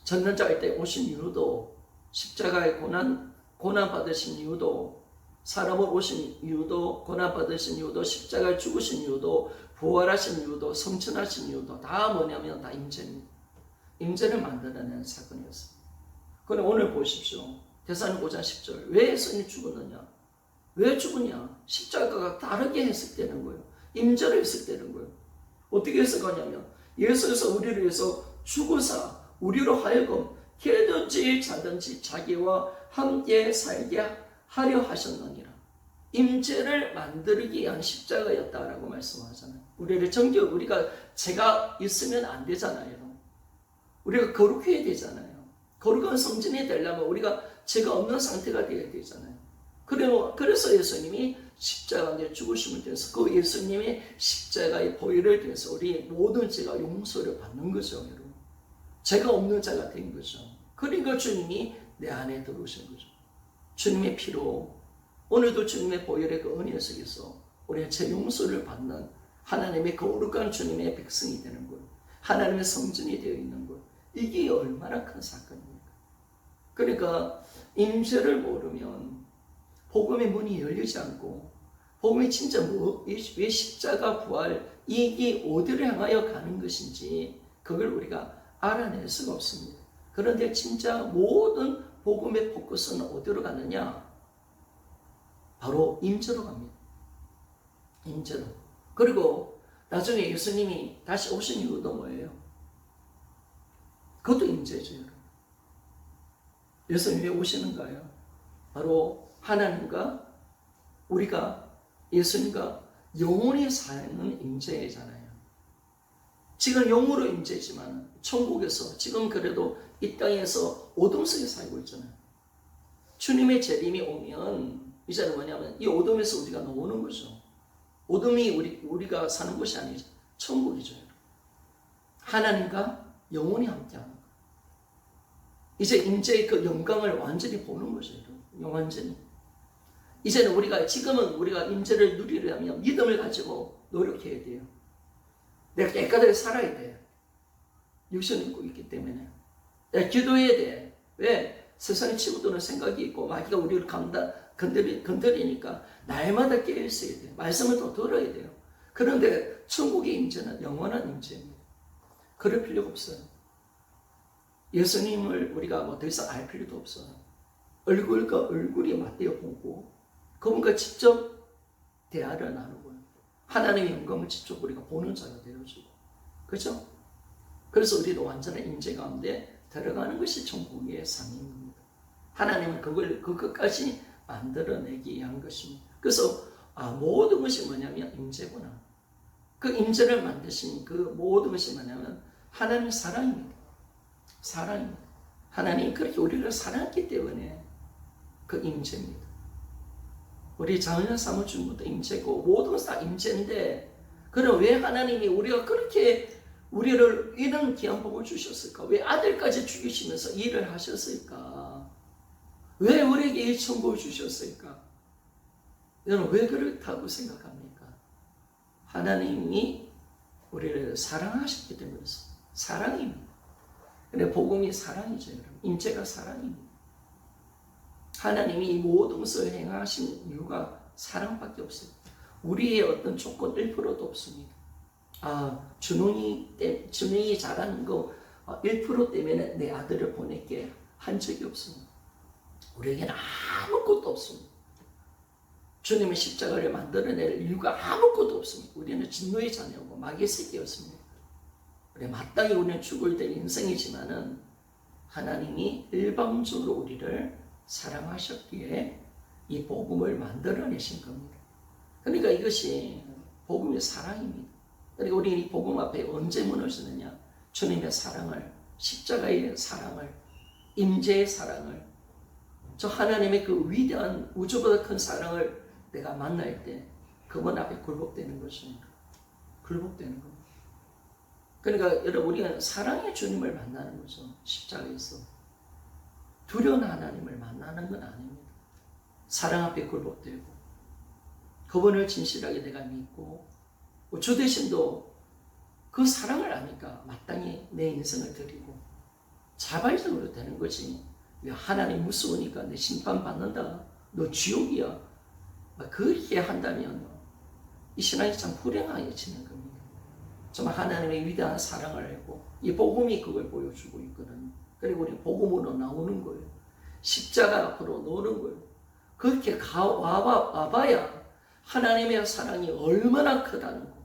전능자일 때 오신 이유도, 십자가의 고난 받으신 이유도, 사람으로 오신 이유도, 고난 받으신 이유도, 십자가에 죽으신 이유도, 부활하신 이유도, 성천하신 이유도 다 뭐냐면 다 임재입니다. 임재를 만들어내는 사건이었습니다. 그런데 오늘 보십시오. 데살로니가 5장 10절. 왜 예수님이 죽었느냐? 왜 죽으냐? 십자가가 다르게 해석되는 거예요. 임재로 해석되는 거예요. 어떻게 해석하냐면, 예수께서 우리를 위해서 죽으사 우리로 하여금 깨든지 자든지 자기와 함께 살게 하려 하셨느니라. 임재를 만들기 위한 십자가였다라고 말씀하잖아요. 우리를 우리가 죄가 있으면 안 되잖아요. 우리가 거룩해야 되잖아요. 거룩한 성전이 되려면 우리가 죄가 없는 상태가 되어야 되잖아요. 그래서 예수님이 십자가에 죽으심을 통해서 그 예수님의 십자가의 보혈을 통해서 우리 모든 죄가 용서를 받는 거죠, 여러분. 죄가 없는 자가 된 거죠. 그러니까 주님이 내 안에 들어오신 거죠. 주님의 피로 오늘도 주님의 보혈의 그 은혜 속에서 우리가 죄 용서를 받는 하나님의 거룩한 주님의 백성이 되는 것, 하나님의 성전이 되어 있는 것, 이게 얼마나 큰 사건입니까? 그러니까 임재를 모르면 복음의 문이 열리지 않고, 복음이 진짜 왜 십자가 부활 이게 어디를 향하여 가는 것인지 그걸 우리가 알아낼 수가 없습니다. 그런데 진짜 모든 복음의 포커스는 어디로 가느냐? 바로 임재로 갑니다. 임재로. 그리고 나중에 예수님이 다시 오신 이유도 뭐예요? 그것도 임재죠, 여러분. 예수님이 왜 오시는가요? 바로 하나님과 우리가 예수님과 영원히 사는 임재잖아요. 지금 영으로 임재지만 천국에서 지금 그래도 이 땅에서 어둠 속에 살고 있잖아요. 주님의 재림이 오면 이제는 뭐냐면 이 어둠에서 우리가 나오는 거죠. 어둠이 우리가 사는 곳이 아니죠. 천국이죠. 하나님과 영원히 함께하는 거. 이제 임재의 그 영광을 완전히 보는 거죠. 완전히. 이제는 지금은 우리가 임재를 누리려면 믿음을 가지고 노력해야 돼요. 내가 깨끗하게 살아야 돼. 육신을 입고 있기 때문에. 내가 기도해야 돼. 왜? 세상에 치고 드는 생각이 있고 마귀가 우리를 건드리니까 날마다 깨어 있어야 돼요. 말씀을 더 들어야 돼요. 그런데 천국의 임재는 영원한 임재입니다. 그럴 필요가 없어요. 예수님을 우리가 더 이상 알 필요도 없어요. 얼굴과 얼굴이 맞대어 보고 그분과 직접 대화를 나누고요. 하나님의 영광을 직접 우리가 보는 자가 되어주고, 그렇죠? 그래서 우리도 완전한 임재 가운데 들어가는 것이 천국의 상임입니다. 하나님은 그것까지 만들어내기 위한 것입니다. 그래서 모든 것이 뭐냐면 임재구나. 그 임재를 만드신 그 모든 것이 뭐냐면 하나님의 사랑입니다. 사랑입니다. 하나님이 그렇게 우리를 사랑했기 때문에 그 임재입니다. 우리 자녀 사모주는 것도 임재고 모든 것이 다 임재인데, 그럼 왜 하나님이 우리가 그렇게 우리를 이런 귀한 복을 주셨을까? 왜 아들까지 죽이시면서 일을 하셨을까? 왜 우리에게 이 천국을 주셨을까? 여러분 왜 그렇다고 생각합니까? 하나님이 우리를 사랑하셨기 때문에 사랑입니다. 근데 복음이 사랑이죠, 여러분. 임재가 사랑입니다. 하나님이 이 모든 것을 행하신 이유가 사랑밖에 없어요. 우리의 어떤 조건 1%도 없습니다. 준웅이 잘하는 거 1% 때문에 내 아들을 보낼게 한 적이 없습니다. 우리에게는 아무것도 없습니다. 주님의 십자가를 만들어낼 이유가 아무것도 없습니다. 우리는 진노의 자녀고 마귀의 새끼였습니다. 마땅히 우리는 죽을 때 인생이지만은 하나님이 일방적으로 우리를 사랑하셨기에 이 복음을 만들어내신 겁니다. 그러니까 이것이 복음의 사랑입니다. 그러니까 우리는 이 복음 앞에 언제 무너지느냐? 주님의 사랑을, 십자가의 사랑을, 임재의 사랑을, 저 하나님의 그 위대한 우주보다 큰 사랑을 내가 만날 때 그분 앞에 굴복되는 것입니다. 굴복되는 겁니다. 그러니까 여러분 우리가 사랑의 주님을 만나는 거죠. 십자가에서. 두려운 하나님을 만나는 건 아닙니다. 사랑 앞에 굴복되고 그분을 진실하게 내가 믿고 주 대신도 그 사랑을 아니까 마땅히 내 인생을 드리고 자발적으로 되는 거지. 하나님 무서우니까 내 심판받는다, 너 지옥이야, 그렇게 한다면 이 신앙이 참 불행해지는 겁니다. 정말 하나님의 위대한 사랑을 알고 이 복음이 그걸 보여주고 있거든요. 그리고 우리 복음으로 나오는 거예요. 십자가 앞으로 노는 거예요. 그렇게 와봐야 하나님의 사랑이 얼마나 크다는 거,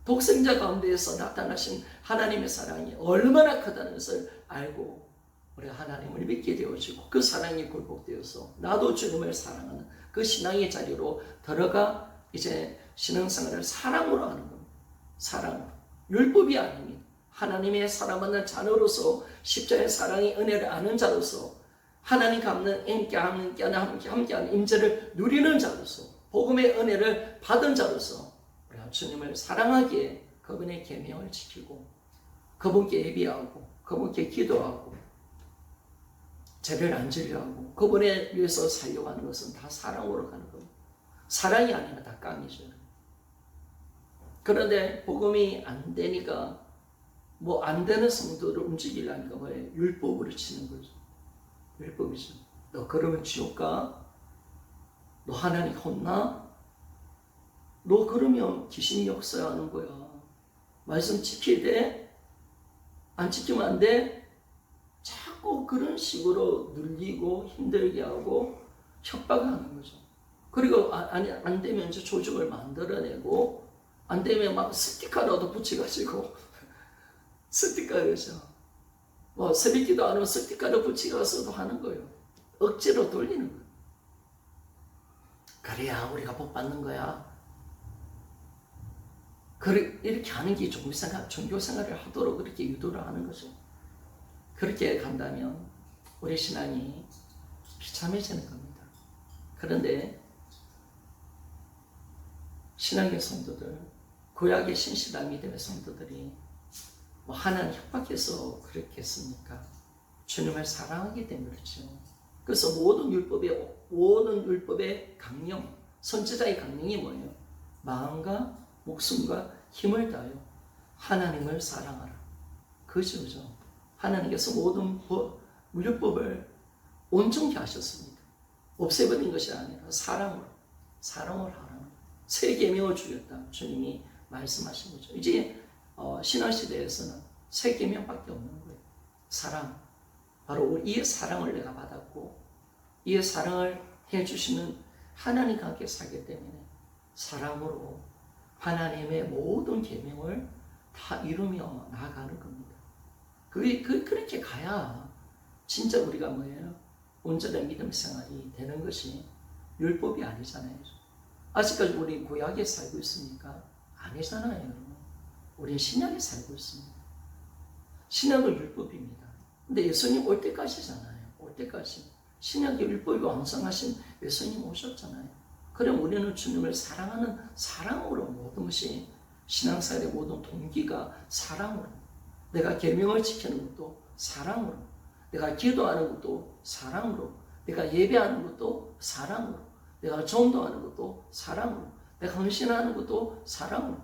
독생자 가운데에서 나타나신 하나님의 사랑이 얼마나 크다는 것을 알고 우리가 하나님을 믿게 되어지고 그 사랑이 굴복되어서 나도 주님을 사랑하는 그 신앙의 자리로 들어가 이제 신앙생활을 사랑으로 하는 겁니다. 사랑으로. 율법이 아닙니다. 하나님의 사랑받는 자녀로서 십자가의 사랑의 은혜를 아는 자로서 하나님과 함께하는 임재를 누리는 자로서 복음의 은혜를 받은 자로서 우리가 주님을 사랑하기에 그분의 계명을 지키고 그분께 예비하고 그분께 기도하고 죄를 안 지려고 그분에 위해서 살려고 하는 것은 다 사랑으로 가는 겁니다. 사랑이 아니라 다 깡이죠. 그런데 복음이 안 되니까 뭐 안 되는 성도를 움직이려니까 뭐예요? 율법으로 치는 거죠. 율법이죠. 너 그러면 지옥 가? 너 하나님 혼나? 너 그러면 귀신이 역사하는 거야. 말씀 지켜야 돼? 안 지키면 안 돼? 자꾸 그런 식으로 눌리고 힘들게 하고 협박하는 거죠. 그리고 안 되면 이제 조직을 만들어내고 안 되면 막 스티커라도 붙여가지고 스티커죠. 뭐 새벽기도 안 하면 스티커를 붙여가서도 하는 거예요. 억지로 돌리는 거예요. 그래야 우리가 복 받는 거야. 이렇게 하는 게 종교 생활을 하도록 그렇게 유도를 하는 거죠. 그렇게 간다면 우리 신앙이 비참해지는 겁니다. 그런데 신앙의 성도들, 구약의 신실한 믿음의 성도들이 뭐 하나님 협박해서 그렇겠습니까? 주님을 사랑하기 때문에 그렇죠. 그래서 모든 율법의 강령, 선지자의 강령이 뭐예요? 마음과 목숨과 힘을 다하여 하나님을 사랑하라. 그죠. 하나님께서 모든 율법을 온전히 하셨습니다. 없애버린 것이 아니라 사랑을 하라는 새 계명을 주셨다. 주님이 말씀하신 거죠. 이제 신앙시대에서는 새 계명밖에 없는 거예요. 사랑. 바로 이의 사랑을 내가 받았고 이의 사랑을 해주시는 하나님과 함께 살기 때문에 사랑으로 하나님의 모든 계명을 다 이루며 나아가는 겁니다. 그렇게 가야 진짜 우리가 뭐예요? 온전한 믿음 생활이 되는 것이 율법이 아니잖아요. 아직까지 우리 구약에 살고 있습니까? 아니잖아요. 우리는 신약에 살고 있습니다. 신약은 율법입니다. 근데 예수님 올 때까지잖아요. 올 때까지. 신약의 율법이 완성하신 예수님 오셨잖아요. 그럼 우리는 주님을 사랑하는 사랑으로 모든 것이 신앙생활의 모든 동기가 사랑으로, 내가 계명을 지키는 것도 사랑으로, 내가 기도하는 것도 사랑으로, 내가 예배하는 것도 사랑으로, 내가 전도하는 것도 사랑으로, 내가 헌신하는 것도 사랑으로.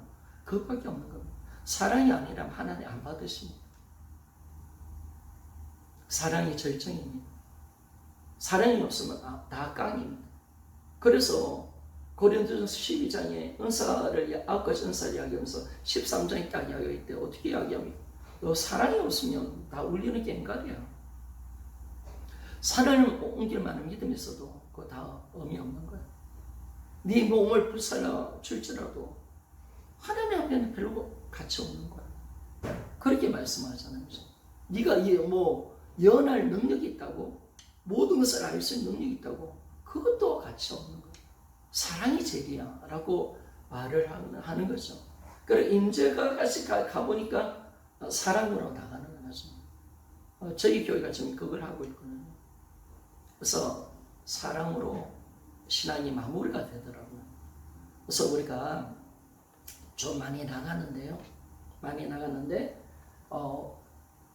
그것밖에 없는 겁니다. 사랑이 아니라면 하나님 안 받으십니다. 사랑이 절정입니다. 사랑이 없으면 다 깡입니다. 그래서 고린도전서 12장에 은사를 9가지 은사를 이야기하면서 13장에 딱 이야기할 때 어떻게 이야기합니까? 너 사랑이 없으면 다 울리는 갱갈이야. 사랑을 옮길 만한 믿음이 있어도 그거 다 의미 없는 거야. 네 몸을 불살라 줄지라도 하나님 앞에는 별로 가치 없는 거야. 그렇게 말씀하잖아요. 네가 예언할 능력이 있다고, 모든 것을 알 수 있는 능력이 있다고, 그것도 가치 없는 거야. 사랑이 제일이야 라고 말을 하는 거죠. 그래 임재가 같이 가보니까 사랑으로 나가는 거죠. 저희 교회가 지금 그걸 하고 있거든요. 그래서 사랑으로 신앙이 마무리가 되더라고요. 그래서 우리가 좀 많이 나가는데요. 많이 나갔는데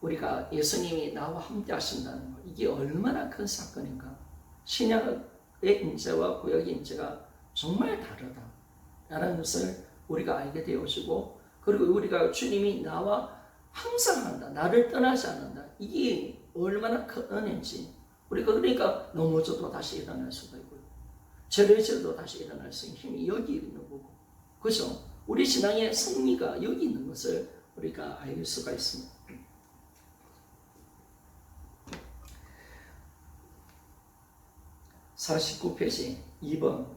우리가 예수님이 나와 함께 하신다는 거, 이게 얼마나 큰 사건인가. 신약의 인재와 구약의 인재가 정말 다르다라는 것을 우리가 알게 되어지고, 그리고 우리가 주님이 나와 항상 한다, 나를 떠나지 않는다, 이게 얼마나 큰 은혜인지 우리가 그러니까 넘어져도 다시 일어날 수가 있고요, 죄를 지어도 다시 일어날 수 있는 힘이 여기 있는 거고, 그죠? 우리 신앙의 승리가 여기 있는 것을 우리가 알 수가 있습니다. (49페이지) 2번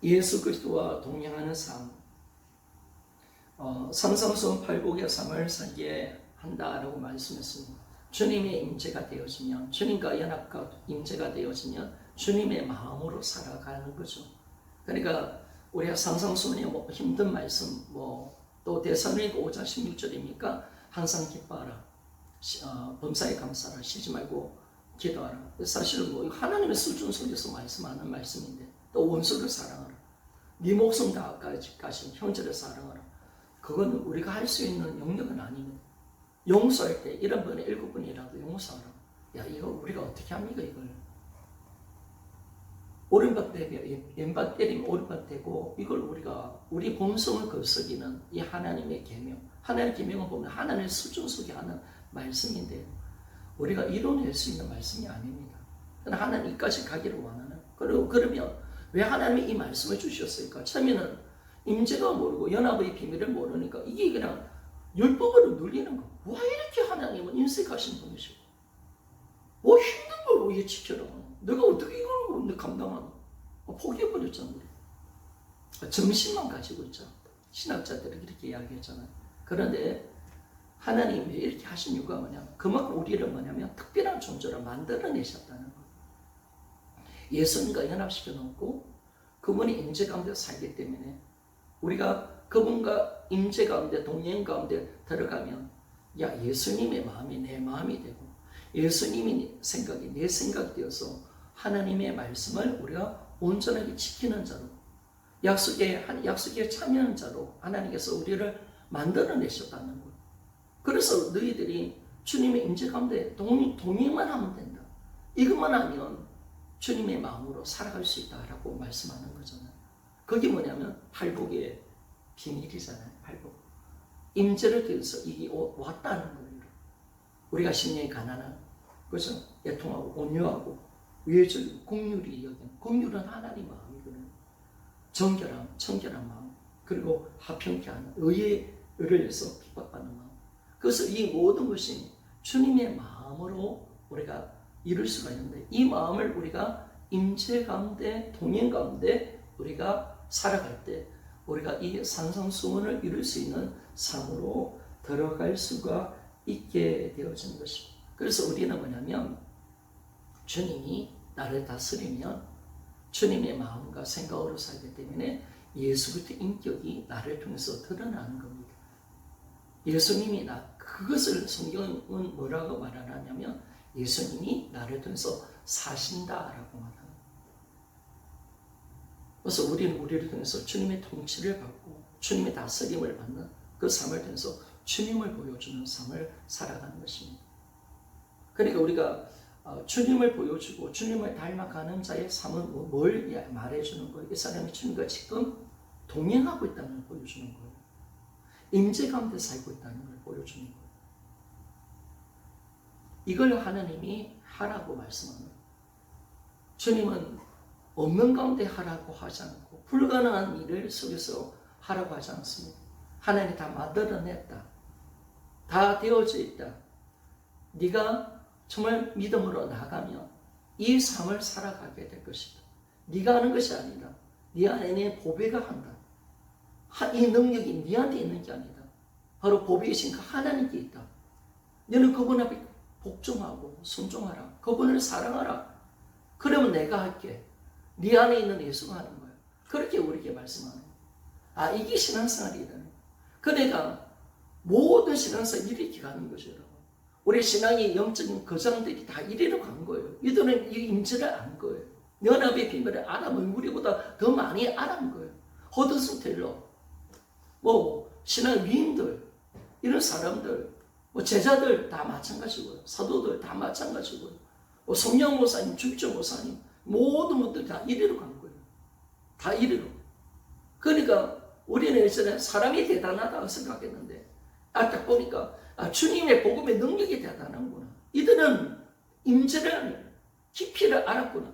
예수 그리스도와 동행하는 삶. 산상수훈 팔복의 삶을 살게 한다라고 말씀했습니다. 주님의 임재가 되어지면, 주님과 연합과 임재가 되어지면 주님의 마음으로 살아가는 거죠. 그러니까 우리가 산상수훈의 힘든 말씀, 또 데살로니가 5장 16절입니까? 항상 기뻐하라, 범사에 감사하라, 쉬지 말고 기도하라. 사실 하나님의 수준 속에서 말씀하는 말씀인데, 또 원수를 사랑하라, 네 목숨 다까지 형제를 사랑하라. 그건 우리가 할 수 있는 영역은 아닙니다. 용서할 때 7번에 7번이라도 용서하라. 야, 이거 우리가 어떻게 합니까, 이걸? 오른발 때리면 왼발 때리면 오른발 되고, 이걸 우리 본성을 거스기는 이 하나님의 계명, 하나님의 계명을 보면 하나님의 수준 속에 하는 말씀인데요, 우리가 이뤄낼 수 있는 말씀이 아닙니다. 그러나 하나님 이까지 가기를 원하는. 그러면 왜 하나님이 이 말씀을 주셨을까? 처음에는 임재가 모르고 연합의 비밀을 모르니까 이게 그냥 율법으로 눌리는 거. 왜 이렇게 하나님은 인색하신 분이시고, 뭐 힘든 걸 왜 지켜라? 내가 어떻게 이걸 감당하나? 포기해버렸잖아, 우리. 정신만 가지고 있잖아. 신학자들이 그렇게 이야기했잖아요. 그런데 하나님이 왜 이렇게 하신 이유가 뭐냐면, 그만큼 우리를 뭐냐면 특별한 존재로 만들어내셨다는 거예요. 예수님과 연합시켜 놓고 그분이 임재 가운데 살기 때문에 우리가 그분과 임재 가운데 동행 가운데 들어가면, 야, 예수님의 마음이 내 마음이 되고 예수님의 생각이 내 생각이 되어서 하나님의 말씀을 우리가 온전하게 지키는 자로, 약속에 참여하는 자로 하나님께서 우리를 만들어내셨다는 거예요. 그래서 너희들이 주님의 임재 가운데 동행만 하면 된다. 이것만 하면 주님의 마음으로 살아갈 수 있다라고 말씀하는 거잖아요. 그게 뭐냐면 팔복의 비밀이잖아요. 팔복. 임재를 통해서 이게 왔다는 거예요. 우리가 심령이 가난한, 그죠? 애통하고 온유하고 위해줄 긍휼이 여긴, 긍휼은 하나님 마음이거든요. 청결한 마음, 그리고 화평케 하는 의를 위해서 핍박받는 마음. 그래서 이 모든 것이 주님의 마음으로 우리가 이룰 수가 있는데, 이 마음을 우리가 임재 가운데 동행 가운데 우리가 살아갈 때 우리가 이 산상수훈을 이룰 수 있는 삶으로 들어갈 수가 있게 되어지는 것입니다. 그래서 우리는 뭐냐면, 주님이 나를 다스리면 주님의 마음과 생각으로 살기 때문에 예수 그리스도의 인격이 나를 통해서 드러나는 겁니다. 예수님이 그것을 성경은 뭐라고 말하냐면, 예수님이 나를 통해서 사신다라고 말합니다. 그래서 우리는 우리를 통해서 주님의 통치를 받고 주님의 다스림을 받는 그 삶을 통해서 주님을 보여주는 삶을 살아가는 것입니다. 그러니까 우리가 주님을 보여주고 주님을 닮아가는 자의 삶은 뭘 말해주는 거예요? 이 사람이 주님과 지금 동행하고 있다는 걸 보여주는 거예요. 임재 가운데 살고 있다는 걸 보여주는 거예요. 이걸 하나님이 하라고 말씀하는 거예요. 주님은 없는 가운데 하라고 하지 않고 불가능한 일을 속에서 하라고 하지 않습니다. 하나님이 다 만들어냈다. 다 되어져 있다. 네가 정말 믿음으로 나가면 이 삶을 살아가게 될 것이다. 네가 하는 것이 아니다. 네 안에 보배가 한다. 이 능력이 네한테 있는 게 아니다. 바로 보배이신 그 하나님께 있다. 너는 그분 앞에 복종하고 순종하라. 그분을 사랑하라. 그러면 내가 할게. 네 안에 있는 예수가 하는 거예요. 그렇게 우리에게 말씀하는 거예요. 이게 신앙생활이다. 그러니까 모든 신앙생활이 이렇게 가는 것이에요. 우리 신앙의 영적인 거장들이 다 이리로 간 거예요. 이들은 이 임재를 안 거예요. 연합의 비밀을 알아면 우리보다 더 많이 알아는 거예요. 허드슨 테일러, 신앙 위인들, 이런 사람들, 제자들 다 마찬가지고요. 사도들 다 마찬가지고요. 성령 목사님, 주기조 목사님, 모든 분들 다 이리로 간 거예요. 다 이리로. 그러니까 우리는 예전에 사람이 대단하다고 생각했는데, 딱 보니까 주님의 복음의 능력이 대단하구나. 이들은 임재를 깊이를 알았구나.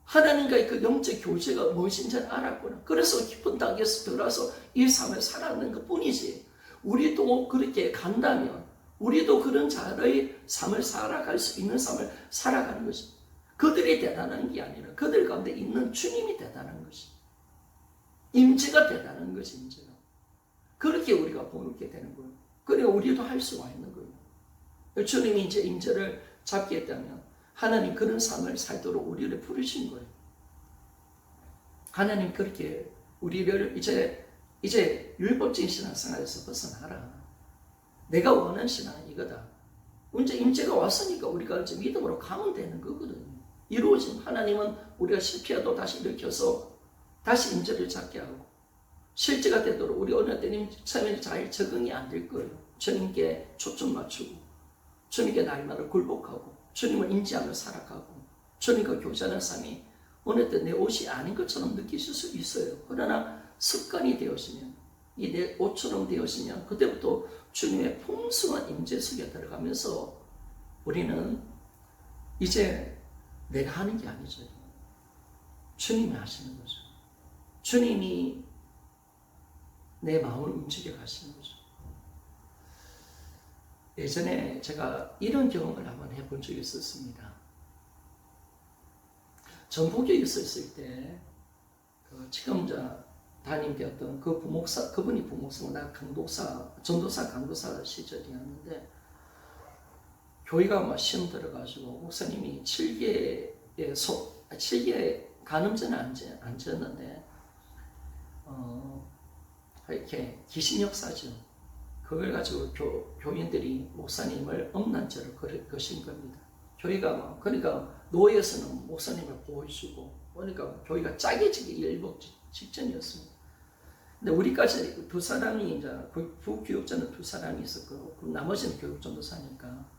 하나님과의 그 영적 교제가 무엇인지 알았구나. 그래서 깊은 땅에서 들어와서 이 삶을 살아가는 것 뿐이지. 우리도 그렇게 간다면 우리도 그런 자의 삶을 살아갈 수 있는 삶을 살아가는 것이, 그들이 대단한 게 아니라 그들 가운데 있는 주님이 대단한 것이, 임재가 대단한 것이, 임재가. 그렇게 우리가 보게 되는 거예요. 그래야 우리도 할 수가 있는 거예요. 주님이 이제 임재를 잡게 했다면 하나님 그런 삶을 살도록 우리를 부르신 거예요. 하나님 그렇게 우리를 이제 율법적인 신앙생활에서 벗어나라. 내가 원하는 신앙은 이거다. 이제 임재가 왔으니까 우리가 이제 믿음으로 가면 되는 거거든요. 이루어진 하나님은 우리가 실패해도 다시 일으켜서 다시 임재를 잡게 하고, 실제가 되도록 우리 어느 때는 처음에는 잘 적응이 안 될 거예요. 주님께 초점 맞추고 주님께 날마다 굴복하고 주님을 인지하며 살아가고 주님과 교제하는 삶이 어느 때 내 옷이 아닌 것처럼 느끼실 수 있어요. 그러나 습관이 되어지면 이 내 옷처럼 되어지면 그때부터 주님의 풍성한 임재 속에 들어가면서 우리는 이제 내가 하는 게 아니죠. 주님이 하시는 거죠. 주님이 내 마음을 움직여 가시는 거죠. 예전에 제가 이런 경험을 한번 해본 적이 있었습니다. 전북에 있었을 때, 지금 담임되었던 그 부목사, 그분이 부목사고 나 전도사 시절이었는데, 교회가 막 시험 들어가지고, 목사님이 7개 간음죄는 안 지었는데, 이렇게 귀신 역사죠. 그걸 가지고 교인들이 목사님을 억난죄로 거신 겁니다. 교회가 그러니까 노예에서는 목사님을 보호해주고, 그러니까 교회가 짜게지기 일복 직전이었습니다. 근데 우리까지 두 사람이 이제 부교육자는 두 사람이 있었고, 나머지는 교육전도사니까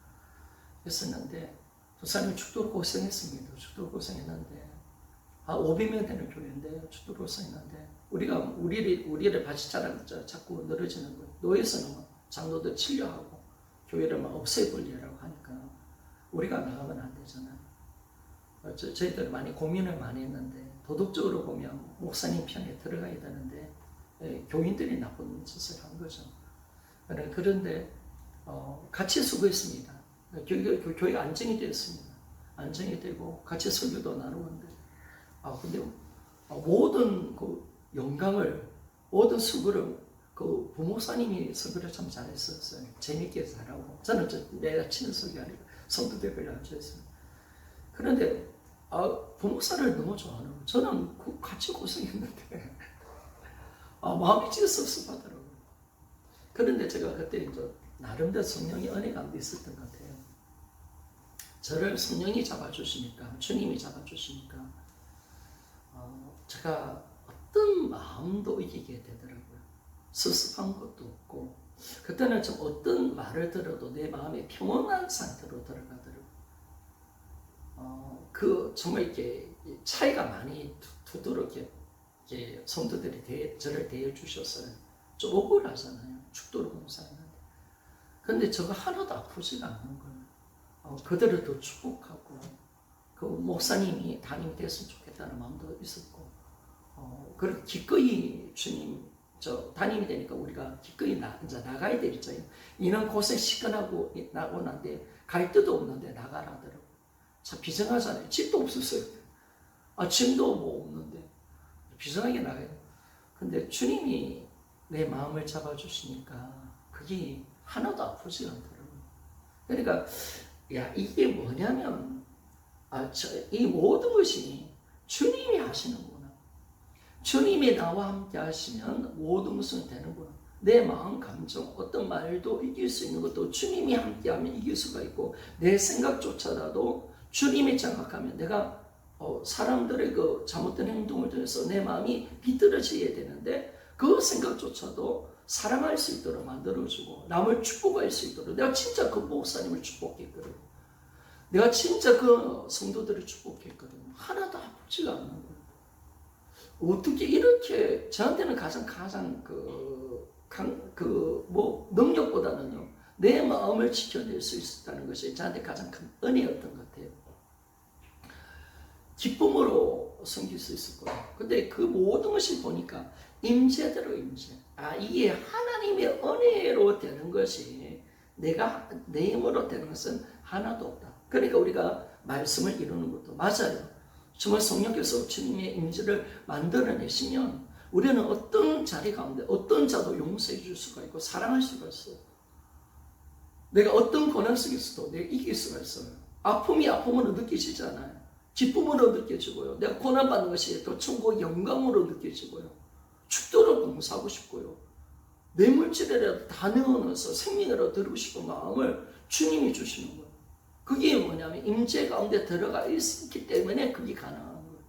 했었는데, 두 사람이 죽도록 고생했습니다. 죽도록 고생했는데, 500명 되는 교회인데 죽도록 고생했는데, 우리를 바치자라고 자꾸 늘어지는 거예요. 노예에서는 장로들 치료하고 교회를 없애버리라고 하니까 우리가 나가면 안 되잖아요. 저희들 많이 고민을 많이 했는데, 도덕적으로 보면 목사님 편에 들어가야 되는데 교인들이 나쁜 짓을 한 거죠. 그런데 같이 수고했습니다. 교회가 안정이 되었습니다. 안정이 되고 같이 설교도 나누는데, 근데 모든 그 영광을, 모든 수고를 그 부목사님이 설교를 참 잘했었어요. 재밌게 잘하고. 저는 내가 치는 설교 아니고 성도들을 앉아있어요. 그런데 부목사를 너무 좋아하는 거예요. 저는 같이 고생했는데 마음이 진짜 섭섭하더라고요. 그런데 제가 그때 이제 나름대로 성령의 은혜가 안 돼 있었던 것 같아요. 저를 성령이 잡아주시니까, 주님이 잡아주시니까 제가 어떤 마음도 이기게 되더라고요. 섭섭한 것도 없고, 그때는 좀 어떤 말을 들어도 내 마음이 평온한 상태로 들어가더라고요. 정말 이렇게 차이가 많이 두도록 이렇게 성도들이 저를 대해주셨어요. 좀 억울하잖아요. 죽도록 봉사하는데. 근데 저거 하나도 아프지가 않는 거예요. 그들을 더 축복하고, 그 목사님이 담임이 됐으면 좋겠다는 마음도 있었고, 그리고 기꺼이 주님, 담임이 되니까 우리가 기꺼이 이제 나가야 되겠죠. 이런 고생 시큰하고 나고 난데 갈 데도 없는데 나가라 하더라고요. 참 비정하잖아요. 집도 없었어요. 짐도 없는데 비정하게 나가요. 근데 주님이 내 마음을 잡아주시니까 그게 하나도 아프지 않더라고요. 그러니까 이게 뭐냐면 이 모든 것이 주님이 하시는구나. 주님이 나와 함께 하시면 모든 것은 되는구나. 내 마음, 감정, 어떤 말도 이길 수 있는 것도 주님이 함께하면 이길 수가 있고, 내 생각조차라도 주님이 장악하면 내가 사람들의 그 잘못된 행동을 통해서 내 마음이 비뚤어져야 되는데, 그 생각조차도 사랑할 수 있도록 만들어주고 남을 축복할 수 있도록, 내가 진짜 그 목사님을 축복했거든요. 내가 진짜 그 성도들을 축복했거든요. 하나도 아프지가 않는 거예요. 어떻게 이렇게, 저한테는 가장 능력보다는요, 내 마음을 지켜낼 수 있었다는 것이 저한테 가장 큰 은혜였던 것 같아요. 기쁨으로 섬길 수 있을 거예요. 근데 그 모든 것을 보니까 임재대로 임재. 이게 하나님의 은혜로 되는 것이 내가 내 힘으로 되는 것은 하나도 없다. 그러니까 우리가 말씀을 이루는 것도 맞아요. 정말 성령께서 주님의 임재를 만들어내시면 우리는 어떤 자리 가운데 어떤 자도 용서해 줄 수가 있고 사랑할 수가 있어요. 내가 어떤 고난 속에서도 내가 이길 수가 있어요. 아픔으로 느껴지잖아요. 기쁨으로 느껴지고요. 내가 고난받는 것이 또 천국의 영광으로 느껴지고요. 죽도록 봉사하고 싶고요. 내 물질이라도 다 내어넣어서 생명으로 드리고 싶은 마음을 주님이 주시는 거예요. 그게 뭐냐면 임재 가운데 들어가 있기 때문에 그게 가능한 거예요.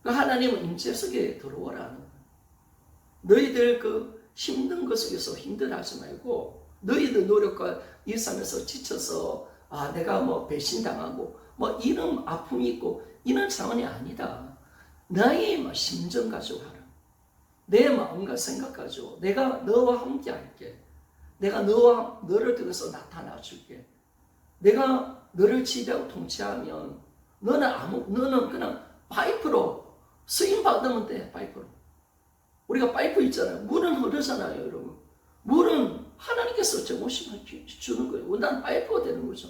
하나님은 임재 속에 들어오라는 거예요. 너희들 그 힘든 것 속에서 힘들어하지 말고, 너희들 노력과 일삼에서 지쳐서 내가 뭐 배신당하고 뭐 이런 아픔이 있고 이런 상황이 아니다. 나의 뭐 심정 가지고 하라. 내 마음과 생각 가지고 내가 너와 함께 할게. 내가 너를 통해서 나타나 줄게. 내가 너를 지배하고 통치하면 너는 그냥 파이프로 쓰임 받으면 돼. 파이프로. 우리가 파이프 있잖아요. 물은 흐르잖아요, 여러분. 물은 하나님께서 제공시켜 주는 거예요. 난 파이프가 되는 거죠.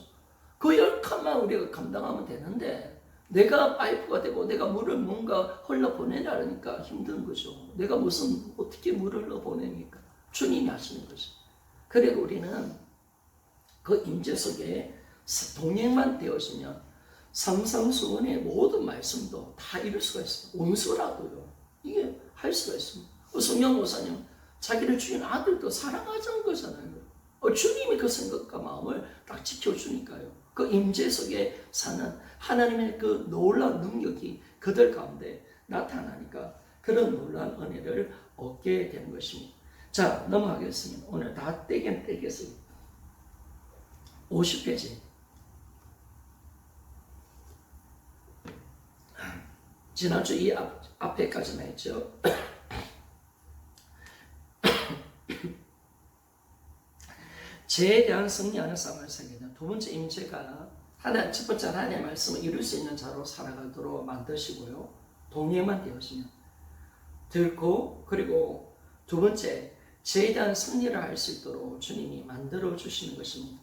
그 열칸만 우리가 감당하면 되는데 내가 파이프가 되고 내가 물을 뭔가 흘러보내려니까 힘든 거죠. 내가 어떻게 물을 흘러보냅니까? 주님이 하시는 거죠. 그리고 우리는 그 임재 속에 동행만 되어지면 삼삼수원의 모든 말씀도 다 이룰 수가 있어요. 원수라도요. 이게 할 수가 있습니다. 성령 목사님 자기를 주인 아들도 사랑하자는 거잖아요. 주님이 그 생각과 마음을 딱 지켜주니까요. 그 임재 속에 사는 하나님의 그 놀라운 능력이 그들 가운데 나타나니까 그런 놀라운 은혜를 얻게 되는 것입니다. 자, 넘어가겠습니다. 오늘 다 떼긴 떼겠습니다. 50페이지. 지난주 이 앞에까지만 했죠. 죄에 대한 승리하는 삶을 살게 된 두 번째 임재가 첫 번째 하나님의 말씀을 이룰 수 있는 자로 살아가도록 만드시고요. 동행만 되어지면 들고, 그리고 두 번째 죄에 대한 승리를 할 수 있도록 주님이 만들어 주시는 것입니다.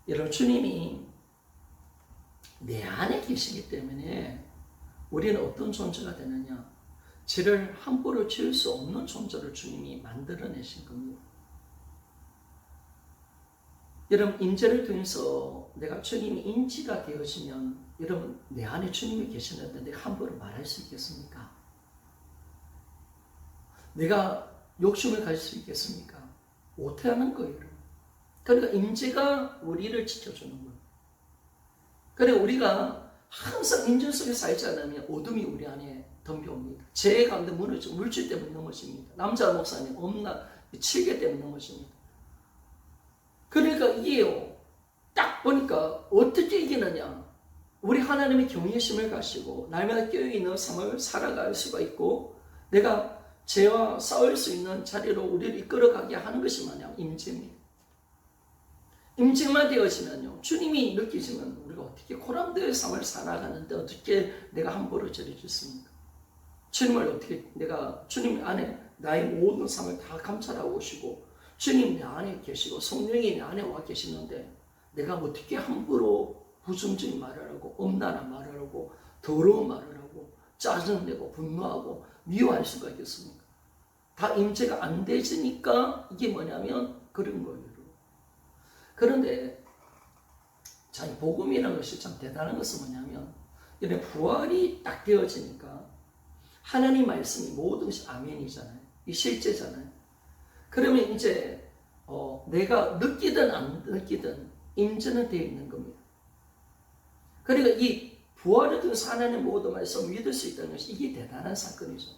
여러분, 주님이 내 안에 계시기 때문에 우리는 어떤 존재가 되느냐? 죄를 함부로 지을 수 없는 존재를 주님이 만들어내신 겁니다. 여러분, 임재를 통해서 내가 주님이 인지가 되어지면 여러분, 내 안에 주님이 계시는데 내가 함부로 말할 수 있겠습니까? 내가 욕심을 가질 수 있겠습니까? 못하는 거예요. 그러니까 임재가 우리를 지켜주는 거예요. 그리고 우리가 항상 임재 속에 살지 않으면 어둠이 우리 안에 덤벼옵니다. 죄 가운데 무너지고 물질 때문에 넘어집니다. 남자 목사님 칠개 때문에 넘어집니다. 그러니까 이게요, 딱 보니까 어떻게 이기느냐? 우리 하나님의 경외심을 가지고 날마다 깨어있는 삶을 살아갈 수가 있고 내가 죄와 싸울 수 있는 자리로 우리를 이끌어가게 하는 것이 뭐냐? 임재입니다. 임재만 되어지면요, 주님이 느끼시면 우리가 어떻게 코람드의 삶을 살아가는데 어떻게 내가 함부로 죄를 짓습니까? 주님을 어떻게 주님 안에 나의 모든 삶을 다 감찰하고 오시고 주님 내 안에 계시고 성령이 내 안에 와 계시는데 내가 어떻게 함부로 부정적인 말을 하고 엄란한 말을 하고 더러운 말을 하고 짜증내고 분노하고 미워할 수가 있겠습니까? 다 임재가 안 되지니까 이게 뭐냐면 그런 거예요. 그런데 자, 이 복음이라는 것이 참 대단한 것은 뭐냐면 이런 부활이 딱 되어지니까 하나님 말씀이 모든 것이 아멘이잖아요. 이 실제잖아요. 그러면 이제 내가 느끼든 안 느끼든 임재는 되어 있는 겁니다. 그러니까 이 부활을 통해서 하나님의 모든 말씀을 믿을 수 있다는 것이 이게 대단한 사건이죠.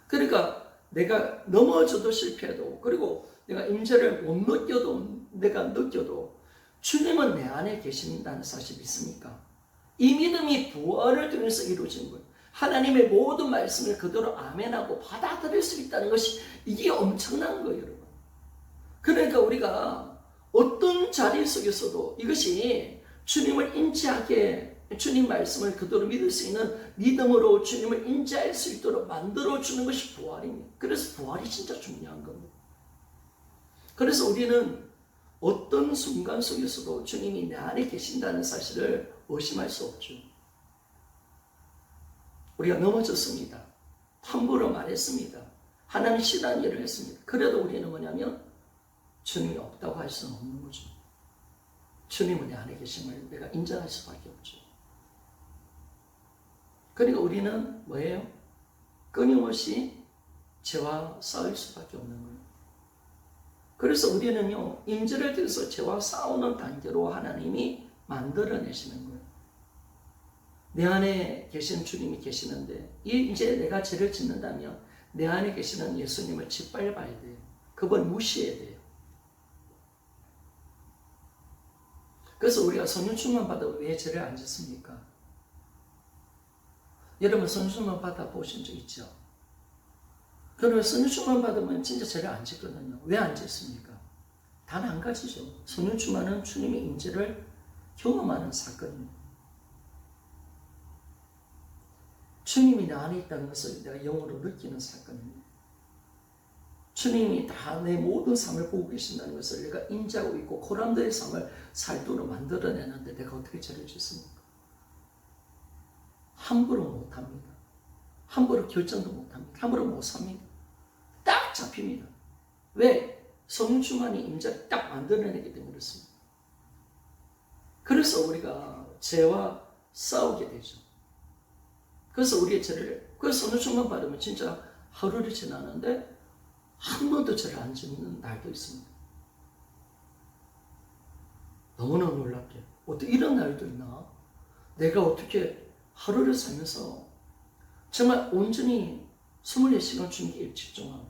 그러니까 내가 넘어져도 실패해도 그리고 내가 임재를 못 느껴도 주님은 내 안에 계신다는 사실 믿습니까? 이 믿음이 부활을 통해서 이루어진 거예요. 하나님의 모든 말씀을 그대로 아멘하고 받아들일 수 있다는 것이 이게 엄청난 거예요, 여러분. 그러니까 우리가 어떤 자리 속에서도 이것이 주님을 인지하게 주님 말씀을 그대로 믿을 수 있는 믿음으로 주님을 인지할 수 있도록 만들어주는 것이 부활입니다. 그래서 부활이 진짜 중요한 겁니다. 그래서 우리는 어떤 순간 속에서도 주님이 내 안에 계신다는 사실을 의심할 수 없죠. 우리가 넘어졌습니다. 함부로 말했습니다. 하나님 싫어하는 일을 했습니다. 그래도 우리는 뭐냐면 주님이 없다고 할 수는 없는 거죠. 주님은 내 안에 계심을 내가 인정할 수밖에 없죠. 그러니까 우리는 뭐예요? 끊임없이 죄와 싸울 수밖에 없는 거예요. 그래서 우리는요, 임재를 통해서 죄와 싸우는 단계로 하나님이 만들어내시는 거예요. 내 안에 계신 주님이 계시는데 이제 내가 죄를 짓는다면 내 안에 계시는 예수님을 짓밟아야 돼요. 그걸 무시해야 돼요. 그래서 우리가 성령 충만 받아 왜 죄를 안 짓습니까? 여러분 성령 충만 받아 보신 적 있죠? 그러면 성령 충만 받으면 진짜 죄를 안 짓거든요. 왜 안 짓습니까? 단 한 가지죠. 성령 충만은 주님의 임재를 경험하는 사건입니다. 주님이 나 안에 있다는 것을 내가 영으로 느끼는 사건입니다. 주님이 다 내 모든 삶을 보고 계신다는 것을 내가 인지하고 있고 고람들의 삶을 살도록 만들어내는데 내가 어떻게 죄를 짓습니까? 함부로 못합니다. 함부로 결정도 못합니다. 함부로 못 삽니다. 딱 잡힙니다. 왜? 성령 충만이 임재를 딱 만들어내기 때문에 그렇습니다. 그래서 우리가 죄와 싸우게 되죠. 그래서 우리의 죄를, 그래서 성령 충만 받으면 진짜 하루를 지나는데 한 번도 죄를 안 짓는 날도 있습니다. 너무나 놀랍게 어떻게 이런 날도 있나? 내가 어떻게 하루를 살면서 정말 온전히 24시간 주님께 집중하고,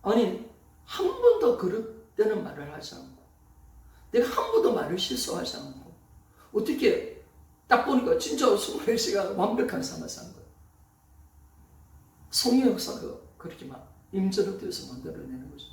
아니 한 번도 그릇되는 말을 하지 않고 내가 한 번도 말을 실수하지 않고 어떻게 딱 보니까 진짜 24시간 완벽한 삶을 사는 거예요. 성의 역사가 그렇게 막 임재로 되어서 만들어내는 거죠.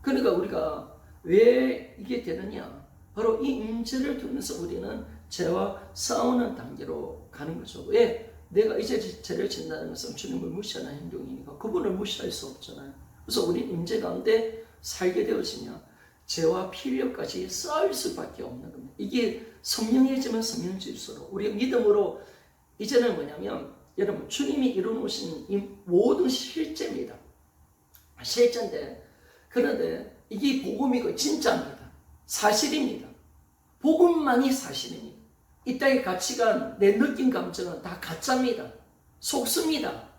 그러니까 우리가 왜 이게 되느냐? 바로 이 임재를 두면서 우리는 죄와 싸우는 단계로 가는 거죠. 왜? 내가 이제 죄를 짓는다는 것은 주님을 무시하는 행동이니까 그분을 무시할 수 없잖아요. 그래서 우리 임재 가운데 살게 되어지냐? 죄와 필요까지 쌓일 수밖에 없는 겁니다. 이게 성령해지면 성령질수록 우리가 믿음으로 이제는 뭐냐면 여러분 주님이 이루어놓으신 이 모든 실제입니다. 실제인데 그런데 이게 복음이고 진짜입니다. 사실입니다. 복음만이 사실입니다. 이 땅의 가치관, 내 느낀 감정은 다 가짜입니다. 속습니다.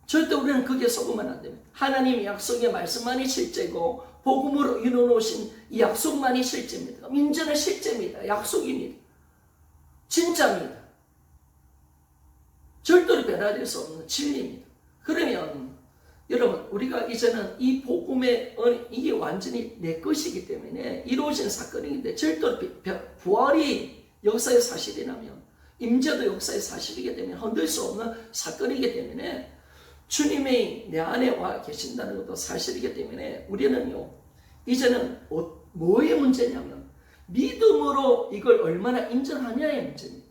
절대 우리는 거기에 속으면 안 됩니다. 하나님의 약속의 말씀만이 실제고 복음으로 이루어놓으신 이 약속만이 실제입니다. 임재는 실제입니다. 약속입니다. 진짜입니다. 절대로 변화될 수 없는 진리입니다. 그러면 여러분 우리가 이제는 이 복음의 이게 완전히 내 것이기 때문에 이루어진 사건인데 절대로 부활이 역사의 사실이라면 임재도 역사의 사실이기 때문에 흔들 수 없는 사건이기 때문에 주님이 내 안에 와 계신다는 것도 사실이기 때문에 우리는요 이제는 뭐의 문제냐면 믿음으로 이걸 얼마나 인정하냐의 문제입니다.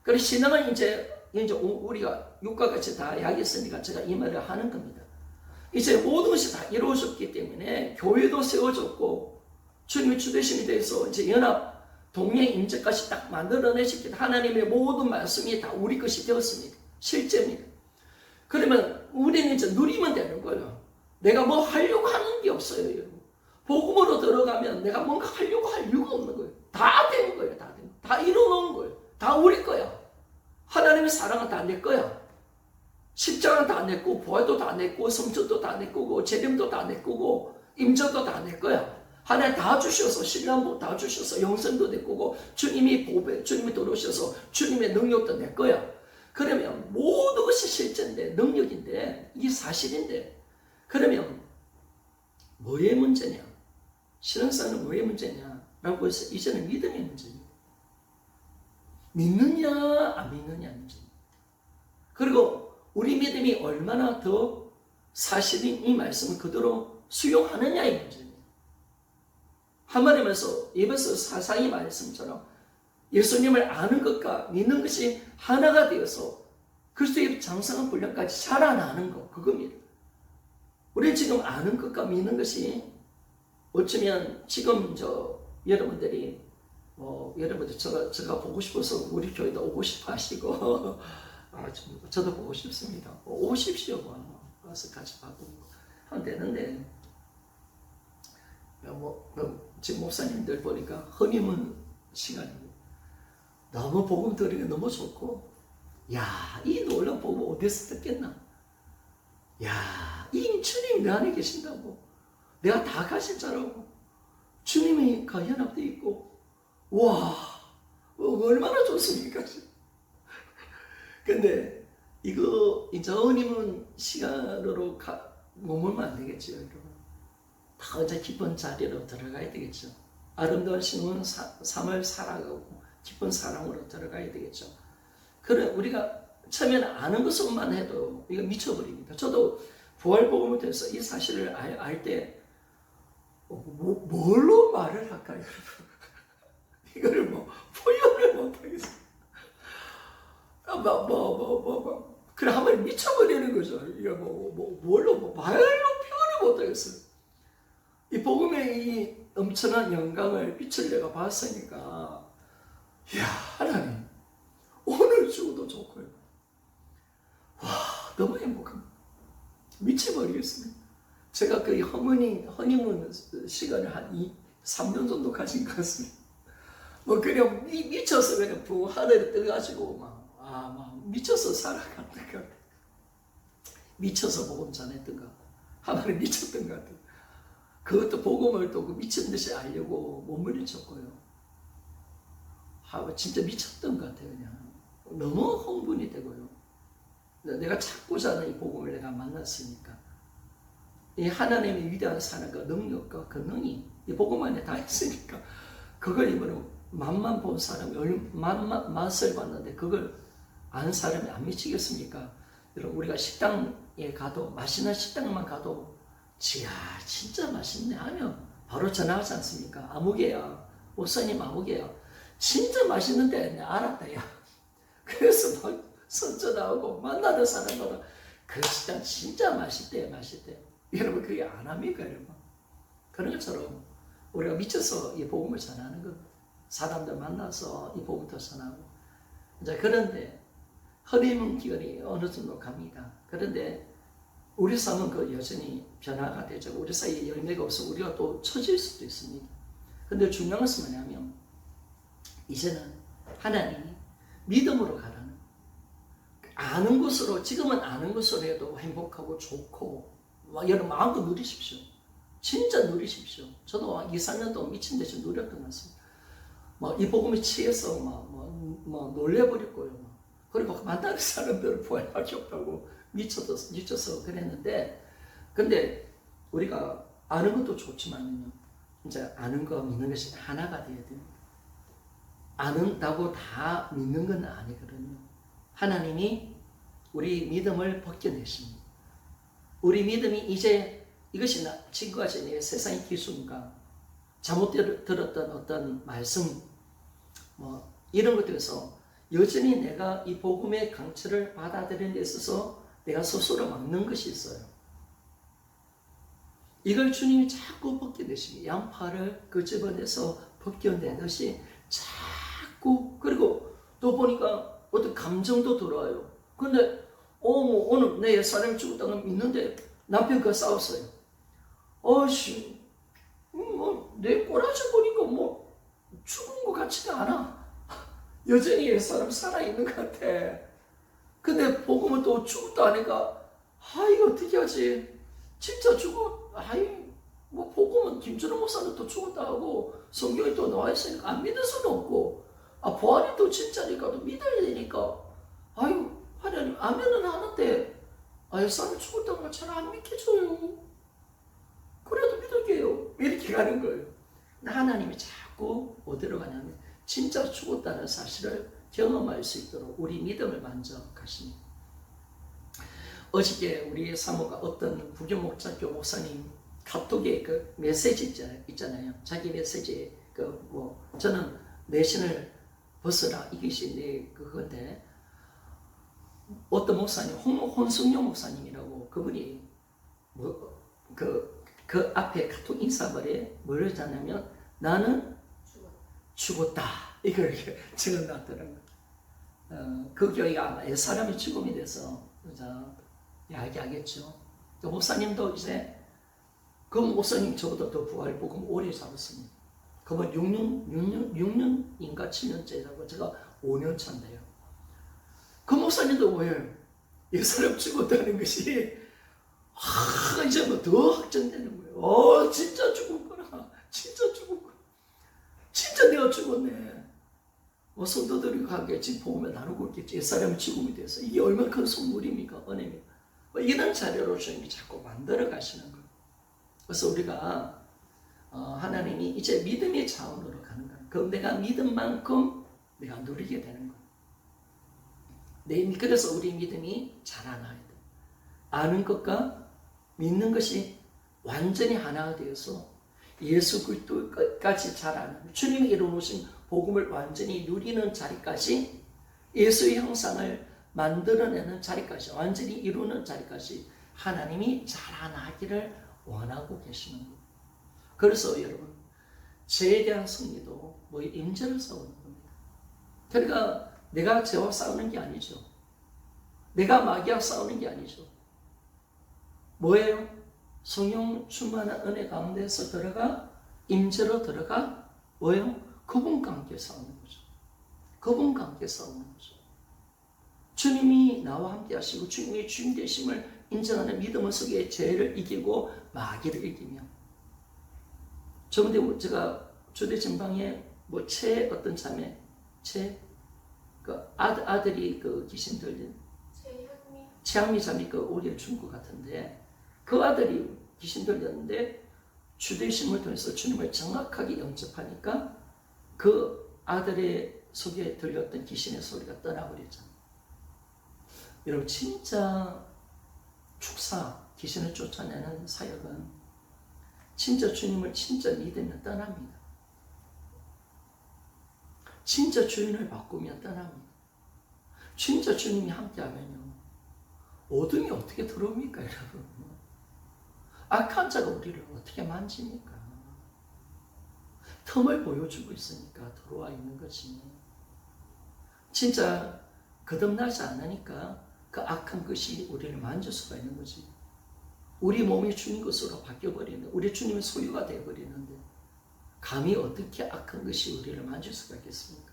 그래서 신앙은 이제 우리가 육과 같이 다 약했으니까 제가 이 말을 하는 겁니다. 이제 모든 것이 다 이루어졌기 때문에 교회도 세워졌고 주님의 주되심에 대해서 이제 연합 동행 임재까지 딱 만들어내셨기 때문에 하나님의 모든 말씀이 다 우리 것이 되었습니다. 실제입니다. 그러면 우리는 이제 누리면 되는 거예요. 내가 뭐 하려고 하는 게 없어요, 여러분. 복음으로 들어가면 내가 뭔가 하려고 할 이유가 없는 거예요. 다 되는 거예요, 다 되는 거예요. 다 이루어놓은 거예요. 다 우리 거야. 하나님의 사랑은 다 내 거야. 십자가는 다 내 거고, 부활도 다 내 거고, 성전도 다 내 거고, 재림도 다 내 거고, 임재도 다 내 거야. 하나님 다 주셔서, 신랑도 다 주셔서, 영생도 내 거고, 주님이 들어오셔서, 주님의 능력도 내 거야. 그러면 모든 것이 실제인데, 능력인데, 이게 사실인데, 그러면 뭐의 문제냐? 신앙생활은 뭐의 문제냐라고 해서 이제는 믿음의 문제입니다. 믿느냐 안 믿느냐 문제입니다. 그리고 우리 믿음이 얼마나 더 사실인 이 말씀을 그대로 수용하느냐의 문제입니다. 한마디면서 에베소 4장의 말씀처럼 예수님을 아는 것과 믿는 것이 하나가 되어서 그리스도의 장성한 분량까지 자라나는 것, 그겁니다. 우리는 지금 아는 것과 믿는 것이 어쩌면 지금 여러분들이 여러분들 제가 보고 싶어서 우리 교회도 오고 싶어 하시고 저도 보고 싶습니다. 오십시오. 와서 같이 받고 하면 되는데 지금 목사님들 보니까 허니문 시간이고 너무 복음 들으니까 너무 좋고 이 놀라운 복음 어디서 듣겠나? 이 주님 내 안에 계신다고 내가 다 가실 줄 알고 주님이 연합되어 있고 얼마나 좋습니까? 근데 이거 이제 허니문 시간으로 머물면 안 되겠죠, 여러분. 다 이제 기쁜 자리로 들어가야 되겠죠. 아름다운 신혼 삶을 살아가고 깊은 사랑으로 들어가야 되겠죠. 그런 우리가 처음에는 아는 것만 해도 이거 미쳐버립니다. 저도 부활복음을 통해서 이 사실을 알 때 뭘로 말을 할까요, 여러분? 이거를 표현을 못하겠어요. 그래 한번 미쳐버리는 거죠. 이거 뭘로 말로 표현을 못하겠어요. 이 복음의 이 엄청난 영광을 빛을 내가 봤으니까, 이야 하나님 오늘 죽어도 좋고요. 와 너무 행복합니다. 미쳐버리겠습니다. 제가 그 허니문 시간을 한 3년 정도 가진 것 같습니다. 그냥 미쳐서 그냥 하늘에 떠가지고 막 미쳐서 살아갔던 것 같아요. 미쳐서 복음 전했던 것 같아요. 하나님 미쳤던 것 같아요. 그것도 복음을 또 미친 듯이 알려고 몸부림쳤고요. 진짜 미쳤던 것 같아요. 그냥 너무 흥분이 되고요. 내가 찾고자 하는 이 복음을 내가 만났으니까 이 하나님의 위대한 사랑과 능력과 권능이 이 복음 안에 다 있으니까 그걸 이번에 맛만 본 사람이 맛을 봤는데 그걸 아는 사람이 안 미치겠습니까? 여러분 우리가 식당에 가도 맛있는 식당만 가도 지야 진짜 맛있네 하면 바로 전화하지 않습니까? 아무개야 목사님 아무개야 진짜 맛있는데 내가 알았다 야. 그래서 막 선전하고 만나는 사람마다 그 식당 진짜 맛있대. 여러분 그게 안 합니까 여러분? 그런 것처럼 우리가 미쳐서 이 복음을 전하는 것 사람들 만나서 이 복음을 전하고 이제 그런데 허니문 기간이 어느 정도 갑니다. 그런데 우리 삶은 그 여전히 변화가 되죠. 우리 사이에 열매가 없어 우리가 또 처질 수도 있습니다. 근데 중요한 것은 뭐냐면 이제는 하나님이 믿음으로 가라는 아는 것으로 지금은 아는 것으로 해도 행복하고 좋고 여러분 마음껏 누리십시오. 진짜 누리십시오. 저도 2, 3년 동안 미친 듯이 누렸던 것 같습니다. 이 복음에 취해서 놀래버릴 거예요. 그리고 만나는 사람들을 부활할 게 없다고 미쳐서 그랬는데 근데 우리가 아는 것도 좋지만요. 이제 아는 거 믿는 것이 하나가 돼야 됩니다. 아는다고 다 믿는 건 아니거든요. 하나님이 우리 믿음을 벗겨내십니다. 우리 믿음이 이제 이것이 지금까지 세상의 기준과 잘못 들었던 어떤 말씀 이런 것들에서 여전히 내가 이 복음의 강철을 받아들이는 데 있어서 내가 스스로 막는 것이 있어요. 이걸 주님이 자꾸 벗겨내십니다. 양파를 끄집어내서 벗겨내듯이 자꾸 그리고 또 보니까 어떤 감정도 들어와요. 근데 오늘 내 옛사람이 죽었다는 걸 믿는데 남편과 싸웠어요. 내 꼬라지 보니까 죽은 것 같지가 않아. 여전히 옛사람 살아있는 것 같아. 근데 복음은 또 죽었다 하니까 이거 어떻게 하지? 진짜 복음은 김준호 목사는 또 죽었다 하고 성경에 또 나와 있으니까 안 믿을 수는 없고 부활이 또 진짜니까 또 믿어야 되니까 하나님 아멘은 하는데 옛사람이 죽었다는 걸 잘 안 믿겨줘요. 그래도 믿을게요. 이렇게 가는 거예요. 하나님이 자꾸 어디로 가냐면 진짜 죽었다는 사실을 경험할 수 있도록 우리 믿음을 먼저 가십니다. 어저께 우리 사모가 어떤 부교목자교 목사님 카톡에 그 메시지 있잖아요. 자기 메시지 저는 내신을 벗어라 이것이 그건데 어떤 목사님 혼승용 목사님이라고 그분이 그 앞에 카톡 인사말에 뭘 했냐면 나는 죽었다 이걸 적어놨더라고요. 그 교회가 아마 옛사람이 죽음이 돼서 이야기하겠죠. 또 목사님도 이제 그 목사님 저보다 더 부활 복음 오래 잡았습니다. 그분 6년인가 7년째라고 제가 5년 차인데요. 그 목사님도 왜 옛사람 죽었다는 것이 이제 더 확정되는 거예요. 진짜 죽었구나. 진짜 죽었구나. 진짜 내가 죽었네. 성도들이 가게 지금 보면 나누고 있겠지. 옛사람이 죽음이 돼서 이게 얼마나 큰 선물입니까? 은혜입니까? 이런 자료로 주님이 자꾸 만들어 가시는 거예요. 그래서 우리가 하나님이 이제 믿음의 차원으로 가는 거예요. 그럼 내가 믿은 만큼 내가 누리게 되는 거예요. 그래서 우리 믿음이 자라나야 돼. 아는 것과 믿는 것이 완전히 하나가 되어서 예수 그리스도까지 자라는, 주님이 이루어놓으신 복음을 완전히 누리는 자리까지, 예수의 형상을 만들어내는 자리까지, 완전히 이루는 자리까지 하나님이 자라나기를 원하고 계시는 거예요. 그래서 여러분, 죄에 대한 승리도 임재를 싸우는 겁니다. 그러니까 내가 죄와 싸우는 게 아니죠. 내가 마귀와 싸우는 게 아니죠. 뭐예요? 성령 충만한 은혜 가운데서 들어가, 임재로 들어가, 뭐예요? 그분과 함께 싸우는 거죠. 그분과 함께 싸우는 거죠. 주님이 나와 함께 하시고 주님이 주인 되심을 인정하는 믿음 속에 죄를 이기고 마귀를 이기며, 저번에 제가 주대 전방에 어떤 자매, 아들이 귀신 들린 최향미 자매 오리를 준 것 같은데, 그 아들이 귀신 들렸는데 주대심을 통해서 주님을 정확하게 영접하니까 그 아들의 속에 들렸던 귀신의 소리가 떠나버렸잖아요. 여러분, 진짜 축사, 귀신을 쫓아내는 사역은 진짜 주님을 진짜 믿으면 떠납니다. 진짜 주인을 바꾸면 떠납니다. 진짜 주님이 함께하면요, 어둠이 어떻게 들어옵니까, 여러분? 악한 자가 우리를 어떻게 만집니까? 틈을 보여주고 있으니까 들어와 있는 거지. 진짜 거듭나지 않으니까 그 악한 것이 우리를 만질 수가 있는 거지. 우리 몸이 주인 것으로 바뀌어버리는데, 우리 주님의 소유가 되어버리는데 감히 어떻게 악한 것이 우리를 만질 수가 있겠습니까?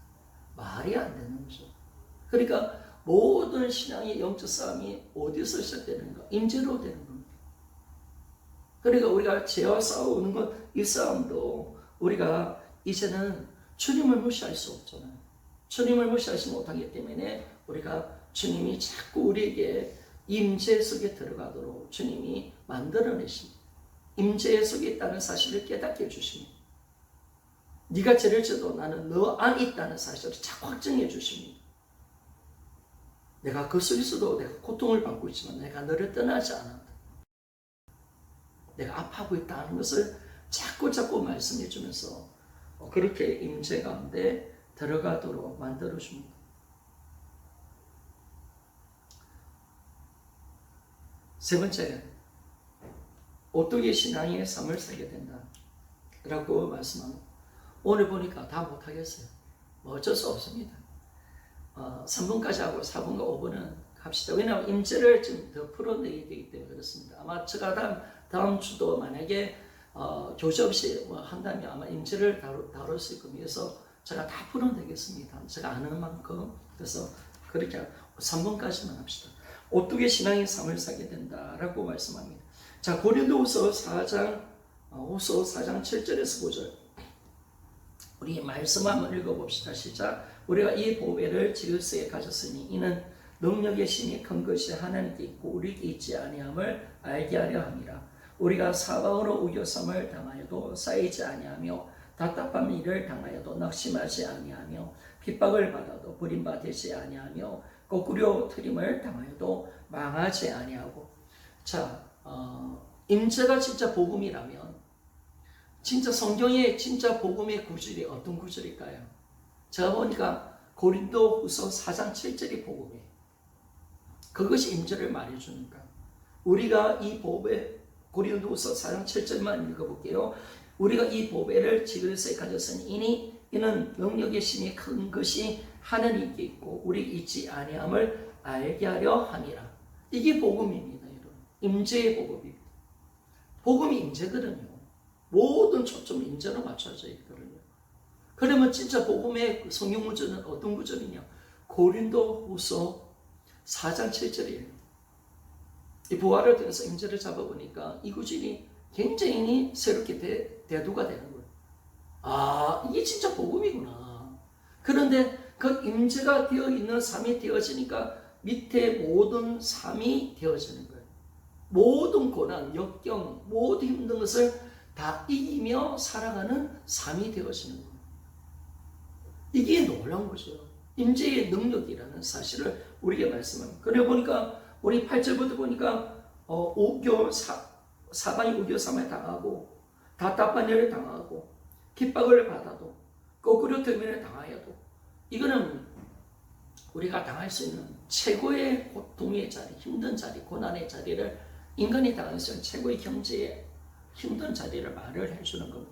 말이 안 되는 거죠. 그러니까 모든 신앙의 영적 싸움이 어디서 시작되는가? 임재로 되는 겁니다. 그러니까 우리가 죄와 싸우는 것, 이 싸움도 우리가 이제는 주님을 무시할 수 없잖아요. 주님을 무시하지 못하기 때문에 우리가 주님이 자꾸 우리에게 임재 속에 들어가도록 주님이 만들어내십니다. 임재 속에 있다는 사실을 깨닫게 해주십니다. 네가 죄를 져도 나는 너 안에 있다는 사실을 자꾸 확증해 주십니다. 내가 그 속에서도 내가 고통을 받고 있지만 내가 너를 떠나지 않았다. 내가 아파하고 있다는 것을 자꾸 말씀해 주면서 그렇게 임재 가운데 들어가도록 만들어 줍니다. 세 번째, 오뚜기 신앙의 삶을 살게 된다 라고 말씀합니다. 오늘 보니까 다 못하겠어요. 어쩔 수 없습니다. 3분까지 하고 4분과 5분은 합시다. 왜냐하면 임재를 좀 더 풀어내야 되기 때문에 그렇습니다. 아마 제가 다음 주도 만약에 교재 없이 한다면 아마 임재를 다룰 수 있고, 그래서 제가 다 풀어내겠습니다. 제가 아는 만큼. 그래서 그렇게 3분까지만 합시다. 오뚜기 신앙의 삶을 살게 된다라고 말씀합니다. 자, 고린도후서 4장 7절에서 9절. 우리 말씀 한번 읽어봅시다. 시작. 우리가 이 보배를 지극세에 가졌으니 이는 능력의 신이 큰 것이 하나님께 있고 우리에게 있지 아니함을 알게 하려 함이라. 우리가 사방으로 우겨섬을 당하여도 쌓이지 아니하며 답답한 일을 당하여도 낙심하지 아니하며 핍박을 받아도 버림받지 아니하며 거꾸로 트림을 당하여도 망하지 아니하고. 자, 임재가 진짜 복음이라면 진짜 성경의 진짜 복음의 구절이 어떤 구절일까요? 제가 보니까 고린도후서 4장 7절이 복음이에요. 그것이 임재를 말해주니까 우리가 이 보배, 고린도후서 4장 7절만 읽어볼게요. 우리가 이 보배를 지극세에 가졌으니 이는 능력의 신이 큰 것이 하나님께 있고 우리에게 있지 아니함을 알게 하려 함이라. 이게 복음입니다, 여러분. 임재의 복음입니다. 복음이 임재거든요. 모든 초점이 임재로 맞춰져 있거든요. 그러면 진짜 복음의 성경 구절은 어떤 구절이냐? 고린도후서 4장 7절이에요. 이 부활을 통해서 임재를 잡아보니까 이 구절이 굉장히 새롭게 대두가 되는 거예요. 아, 이게 진짜 복음이구나. 그런데 그 임재가 되어 있는 삶이 되어지니까 밑에 모든 삶이 되어지는 거예요. 모든 고난, 역경, 모든 힘든 것을 다 이기며 살아가는 삶이 되어지는 거예요. 이게 놀라운 거죠. 임재의 능력이라는 사실을 우리에게 말씀합니다. 그래 보니까 우리 8절부터 보니까 오교 사방이 우교 삼에 당하고 답답한 일을 당하고 핍박을 받아도 거꾸로 들면을 당하여도 이거는 우리가 당할 수 있는 최고의 고통의 자리, 힘든 자리, 고난의 자리를 인간이 당할 수 있는 최고의 경제의 힘든 자리를 말을 해주는 겁니다.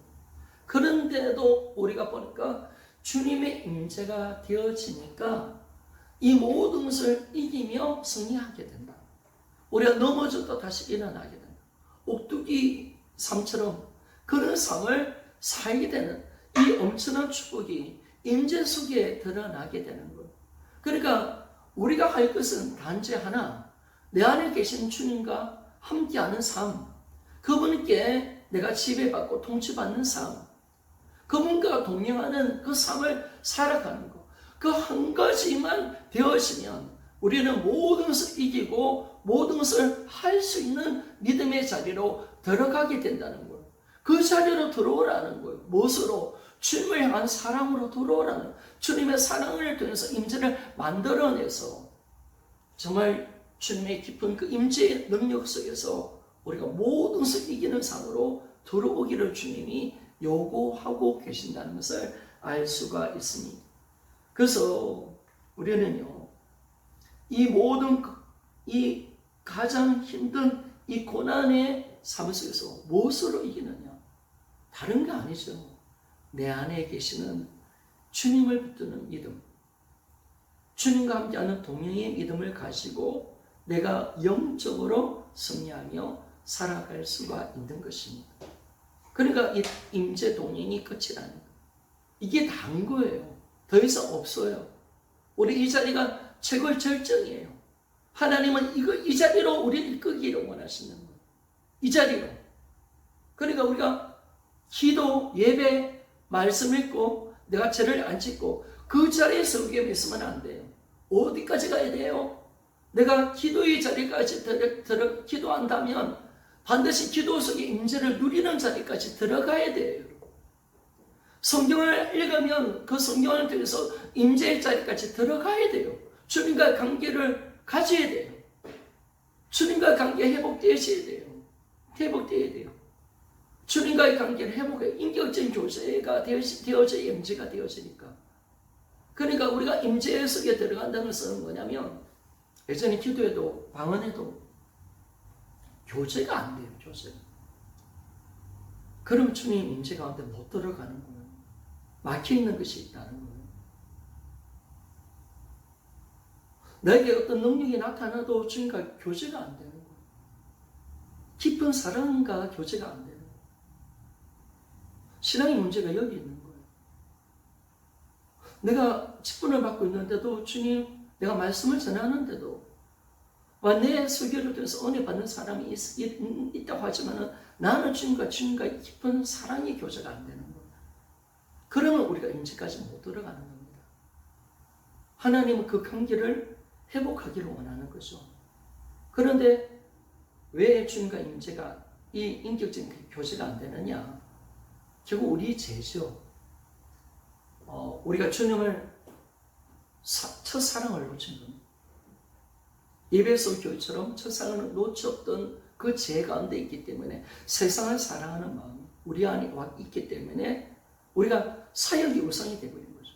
그런데도 우리가 보니까 주님의 임재가 되어지니까 이 모든 것을 이기며 승리하게 된다. 우리가 넘어져도 다시 일어나게 된다. 옥두기 삶처럼 그런 삶을 살게 되는 이 엄청난 축복이 임재 속에 드러나게 되는 것. 그러니까 우리가 할 것은 단지 하나, 내 안에 계신 주님과 함께하는 삶, 그분께 내가 지배받고 통치받는 삶, 그분과 동행하는 그 삶을 살아가는 것. 그 한 가지만 되어지면 우리는 모든 것을 이기고 모든 것을 할 수 있는 믿음의 자리로 들어가게 된다는 거예요. 그 자리로 들어오라는 거예요. 무엇으로? 주님을 향한 사랑으로 들어오라는, 주님의 사랑을 통해서 임재를 만들어내서 정말 주님의 깊은 그 임재의 능력 속에서 우리가 모든 것을 이기는 삶으로 들어오기를 주님이 요구하고 계신다는 것을 알 수가 있습니다. 그래서 우리는요, 이 모든 이 가장 힘든 이 고난의 삶 속에서 무엇으로 이기느냐? 다른 게 아니죠. 내 안에 계시는 주님을 붙드는 믿음, 주님과 함께하는 동행의 믿음을 가지고 내가 영적으로 승리하며 살아갈 수가 있는 것입니다. 그러니까 이 임재 동행이 끝이라는 거. 이게 다인 거예요. 더 이상 없어요. 우리 이 자리가 최고의 절정이에요. 하나님은 이 자리로 우리를 이끌기를 원하시는 거예요. 이 자리로. 그러니까 우리가 기도, 예배, 말씀 읽고 내가 죄를 안 짓고 그 자리에서 우리가 있으면 안 돼요. 어디까지 가야 돼요? 내가 기도의 자리까지 기도한다면 반드시 기도 속에 임재를 누리는 자리까지 들어가야 돼요. 성경을 읽으면 그 성경을 통해서 임재의 자리까지 들어가야 돼요. 주님과 관계를 가져야 돼요. 주님과 관계 회복되어야 돼요. 회복되어야 돼요. 주님과의 관계를 회복해 인격적인 교제가 되어져야 임재가 되어지니까. 그러니까 우리가 임재 속에 들어간다는 것은 뭐냐면 예전에 기도해도 방언해도 교제가 안 돼요. 교제가. 그럼 주님 임재 가운데 못 들어가는 거예요. 막혀있는 것이 있다는 거예요. 나에게 어떤 능력이 나타나도 주님과 교제가 안 되는 거예요. 깊은 사랑과 교제가 안 되는 거예요. 신앙의 문제가 여기 있는 거예요. 내가 직분을 받고 있는데도 주님, 내가 말씀을 전하는데도 내 설교를 통해서 은혜 받는 사람이 있다고 하지만 나는 주님과 깊은 사랑의 교제가 안 되는 거예요. 그러면 우리가 임재까지 못 들어가는 겁니다. 하나님은 그 관계를 회복하기를 원하는 거죠. 그런데 왜 주님과 임재가 이 인격적인 교제가 안 되느냐? 결국 우리 죄죠. 우리가 주님을 첫사랑을 놓친 겁니다. 예배소 교회처럼 첫사랑을 놓쳤던 그 죄 가운데 있기 때문에 세상을 사랑하는 마음이 우리 안에 와 있기 때문에 우리가 사역이 우상이 되어버린 거죠.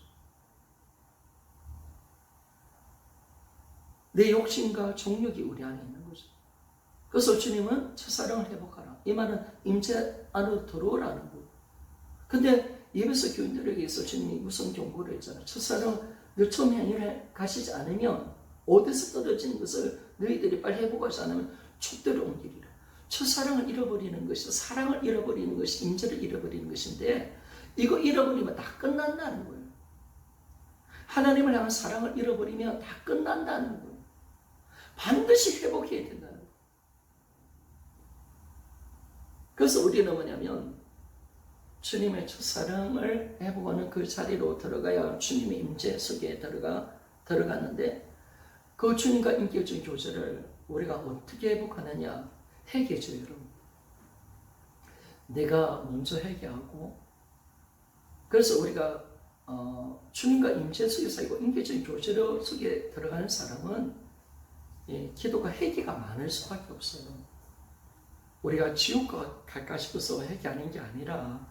내 욕심과 정욕이 우리 안에 있는 거죠. 그래서 주님은 첫사랑을 회복하라. 이 말은 임재 안으로 들어오라는 거예요. 근데 예배소 교인들에게서 주님이 무슨 경고를 했잖아요. 첫사랑 너 처음 행위를 가시지 않으면 어디서 떨어진 것을 너희들이 빨리 회복하지 않으면 촛대로 옮기리라. 첫사랑을 잃어버리는 것이 사랑을 잃어버리는 것이 임재를 잃어버리는 것인데 이거 잃어버리면 다 끝난다는 거예요. 하나님을 향한 사랑을 잃어버리면 다 끝난다는 거예요. 반드시 회복해야 된다는 거예요. 그래서 우리는 뭐냐면 주님의 첫사랑을 회복하는 그 자리로 들어가야 주님의 임재 속에 들어갔는데 그 주님과 인격적인 교제를 우리가 어떻게 회복하느냐? 회개죠, 여러분. 내가 먼저 회개하고, 그래서 우리가 주님과 임재 속에 살고 인격적인 교제 속에 들어가는 사람은 기도가 회개가 많을 수밖에 없어요. 우리가 지옥 갈까 싶어서 회개하는 게 아니라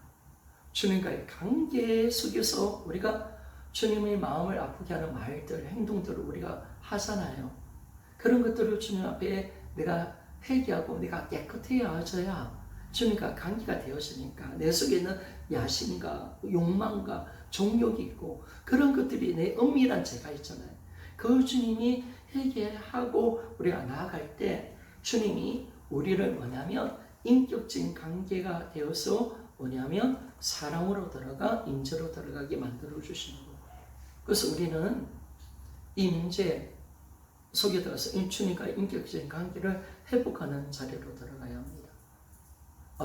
주님과의 관계 속에서 우리가 주님의 마음을 아프게 하는 말들, 행동들을 우리가 하잖아요. 그런 것들을 주님 앞에 내가 회개하고 내가 깨끗해져야 주님과 관계가 되었으니까 내 속에 있는 야심과 욕망과 정욕이 있고 그런 것들이 내 은밀한 죄가 있잖아요. 그 주님이 회개하고 우리가 나아갈 때 주님이 우리를 뭐냐면 인격적인 관계가 되어서 뭐냐면 사랑으로 들어가 임재로 들어가게 만들어 주시는 거예요. 그래서 우리는 이 임재 속에 들어가서 주님과 인격적인 관계를 회복하는 자리로 들어가야 합니다.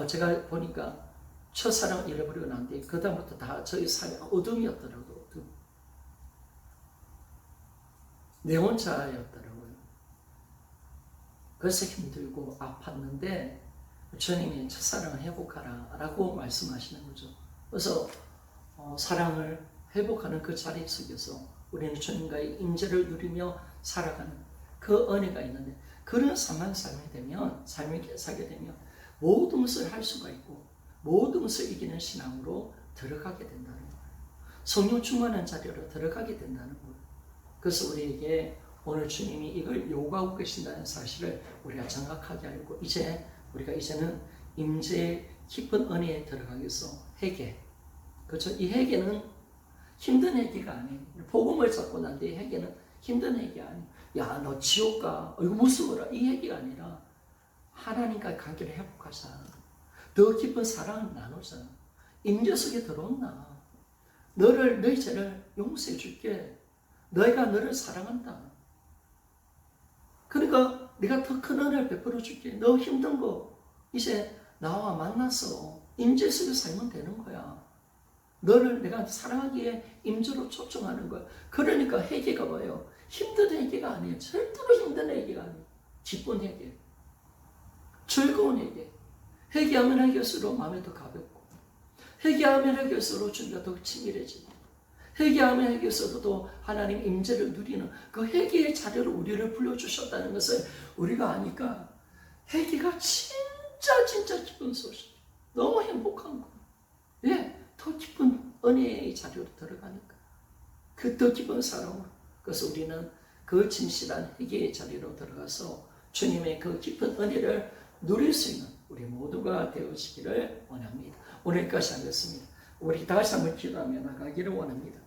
제가 보니까 첫사랑 잃어버리고 난 뒤에 그 다음부터 다 저희 삶이 어둠이었더라고요. 어둠. 내 혼자였더라고요. 그래서 힘들고 아팠는데 주님이 첫사랑을 회복하라 라고 말씀하시는 거죠. 그래서 사랑을 회복하는 그 자리 속에서 우리는 주님과의 임재를 누리며 살아가는 그 은혜가 있는데, 그런 삶이 살게 되면 모든 것을 할 수가 있고 모든 것을 이기는 신앙으로 들어가게 된다는 거예요. 성령 충만한 자리로 들어가게 된다는 거예요. 그래서 우리에게 오늘 주님이 이걸 요구하고 계신다는 사실을 우리가 정확하게 알고 우리가 이제는 임재의 깊은 은혜에 들어가기 위해서 회개. 그렇죠? 이 회개는 힘든 회개가 아니에요. 복음을 잡고 난 뒤에 회개는 힘든 회개가 아니에요. 야, 너 지옥 가. 이거 무서워라. 이 회개가 아니라 하나님과의 관계를 회복하자. 더 깊은 사랑을 나누자. 임재 속에 들어온나. 너의 죄를 용서해 줄게. 너희가 너를 사랑한다. 그러니까 네가 더 큰 은혜를 베풀어 줄게. 너 힘든 거 이제 나와 만나서 임재 속에 살면 되는 거야. 너를 내가 사랑하기에 임재로 초청하는 거야. 그러니까 회개가 뭐예요? 힘든 회개가 아니에요. 절대로 힘든 회개가 아니에요. 기쁜 회개. 즐거운 회개. 회개하면 회개할수록 마음이 더 가볍고, 회개하면 회개할수록 주님과 더 친밀해지고, 회개하면 회개할수록 하나님 임재를 누리는 그 회개의 자리로 우리를 불러주셨다는 것을 우리가 아니까 회개가 진짜 기쁜 소식. 너무 행복한 거. 예, 더 깊은 은혜의 자리로 들어가니까. 그 더 깊은 사랑으로. 그래서 우리는 그 진실한 회개의 자리로 들어가서 주님의 그 깊은 은혜를 누릴 수 있는 우리 모두가 되어지기를 원합니다. 오늘까지 하겠습니다. 우리 다시 한번 기도하며 나가기를 원합니다.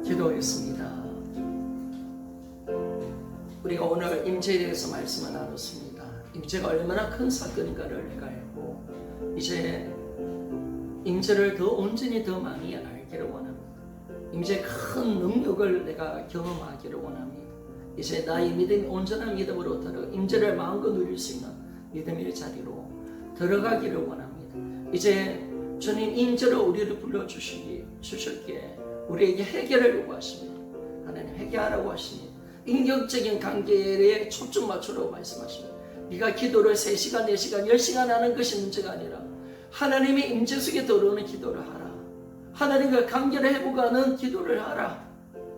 기도하겠습니다. 우리가 오늘 임재에 대해서 말씀을 나눴습니다. 임재가 얼마나 큰 사건인가를 내가 알고 이제 임재를 더 온전히 더 많이 알기를 원합니다. 임재의 큰 능력을 내가 경험하기를 원합니다. 이제 나의 믿음이 온전한 믿음으로 들어가 임재를 마음껏 누릴 수 있는 믿음의 자리로 들어가기를 원합니다. 이제 주님 임재로 우리를 불러주셨기에 우리에게 회개를 요구하십니다. 하나님 회개하라고 하십니다. 인격적인 관계에 초점 맞추라고 말씀하십니다. 네가 기도를 3시간, 4시간, 10시간 하는 것이 문제가 아니라 하나님의 임재 속에 들어오는 기도를 하라. 하나님과 관계를 회복하는 기도를 하라.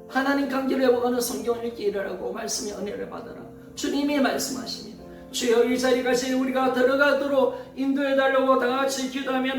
하나님 관계를 회복하는 성경 읽기를 하고 말씀의 은혜를 받아라. 주님이 말씀하십니다. 주여 이 자리까지 우리가 들어가도록 인도해달라고 다 같이 기도하며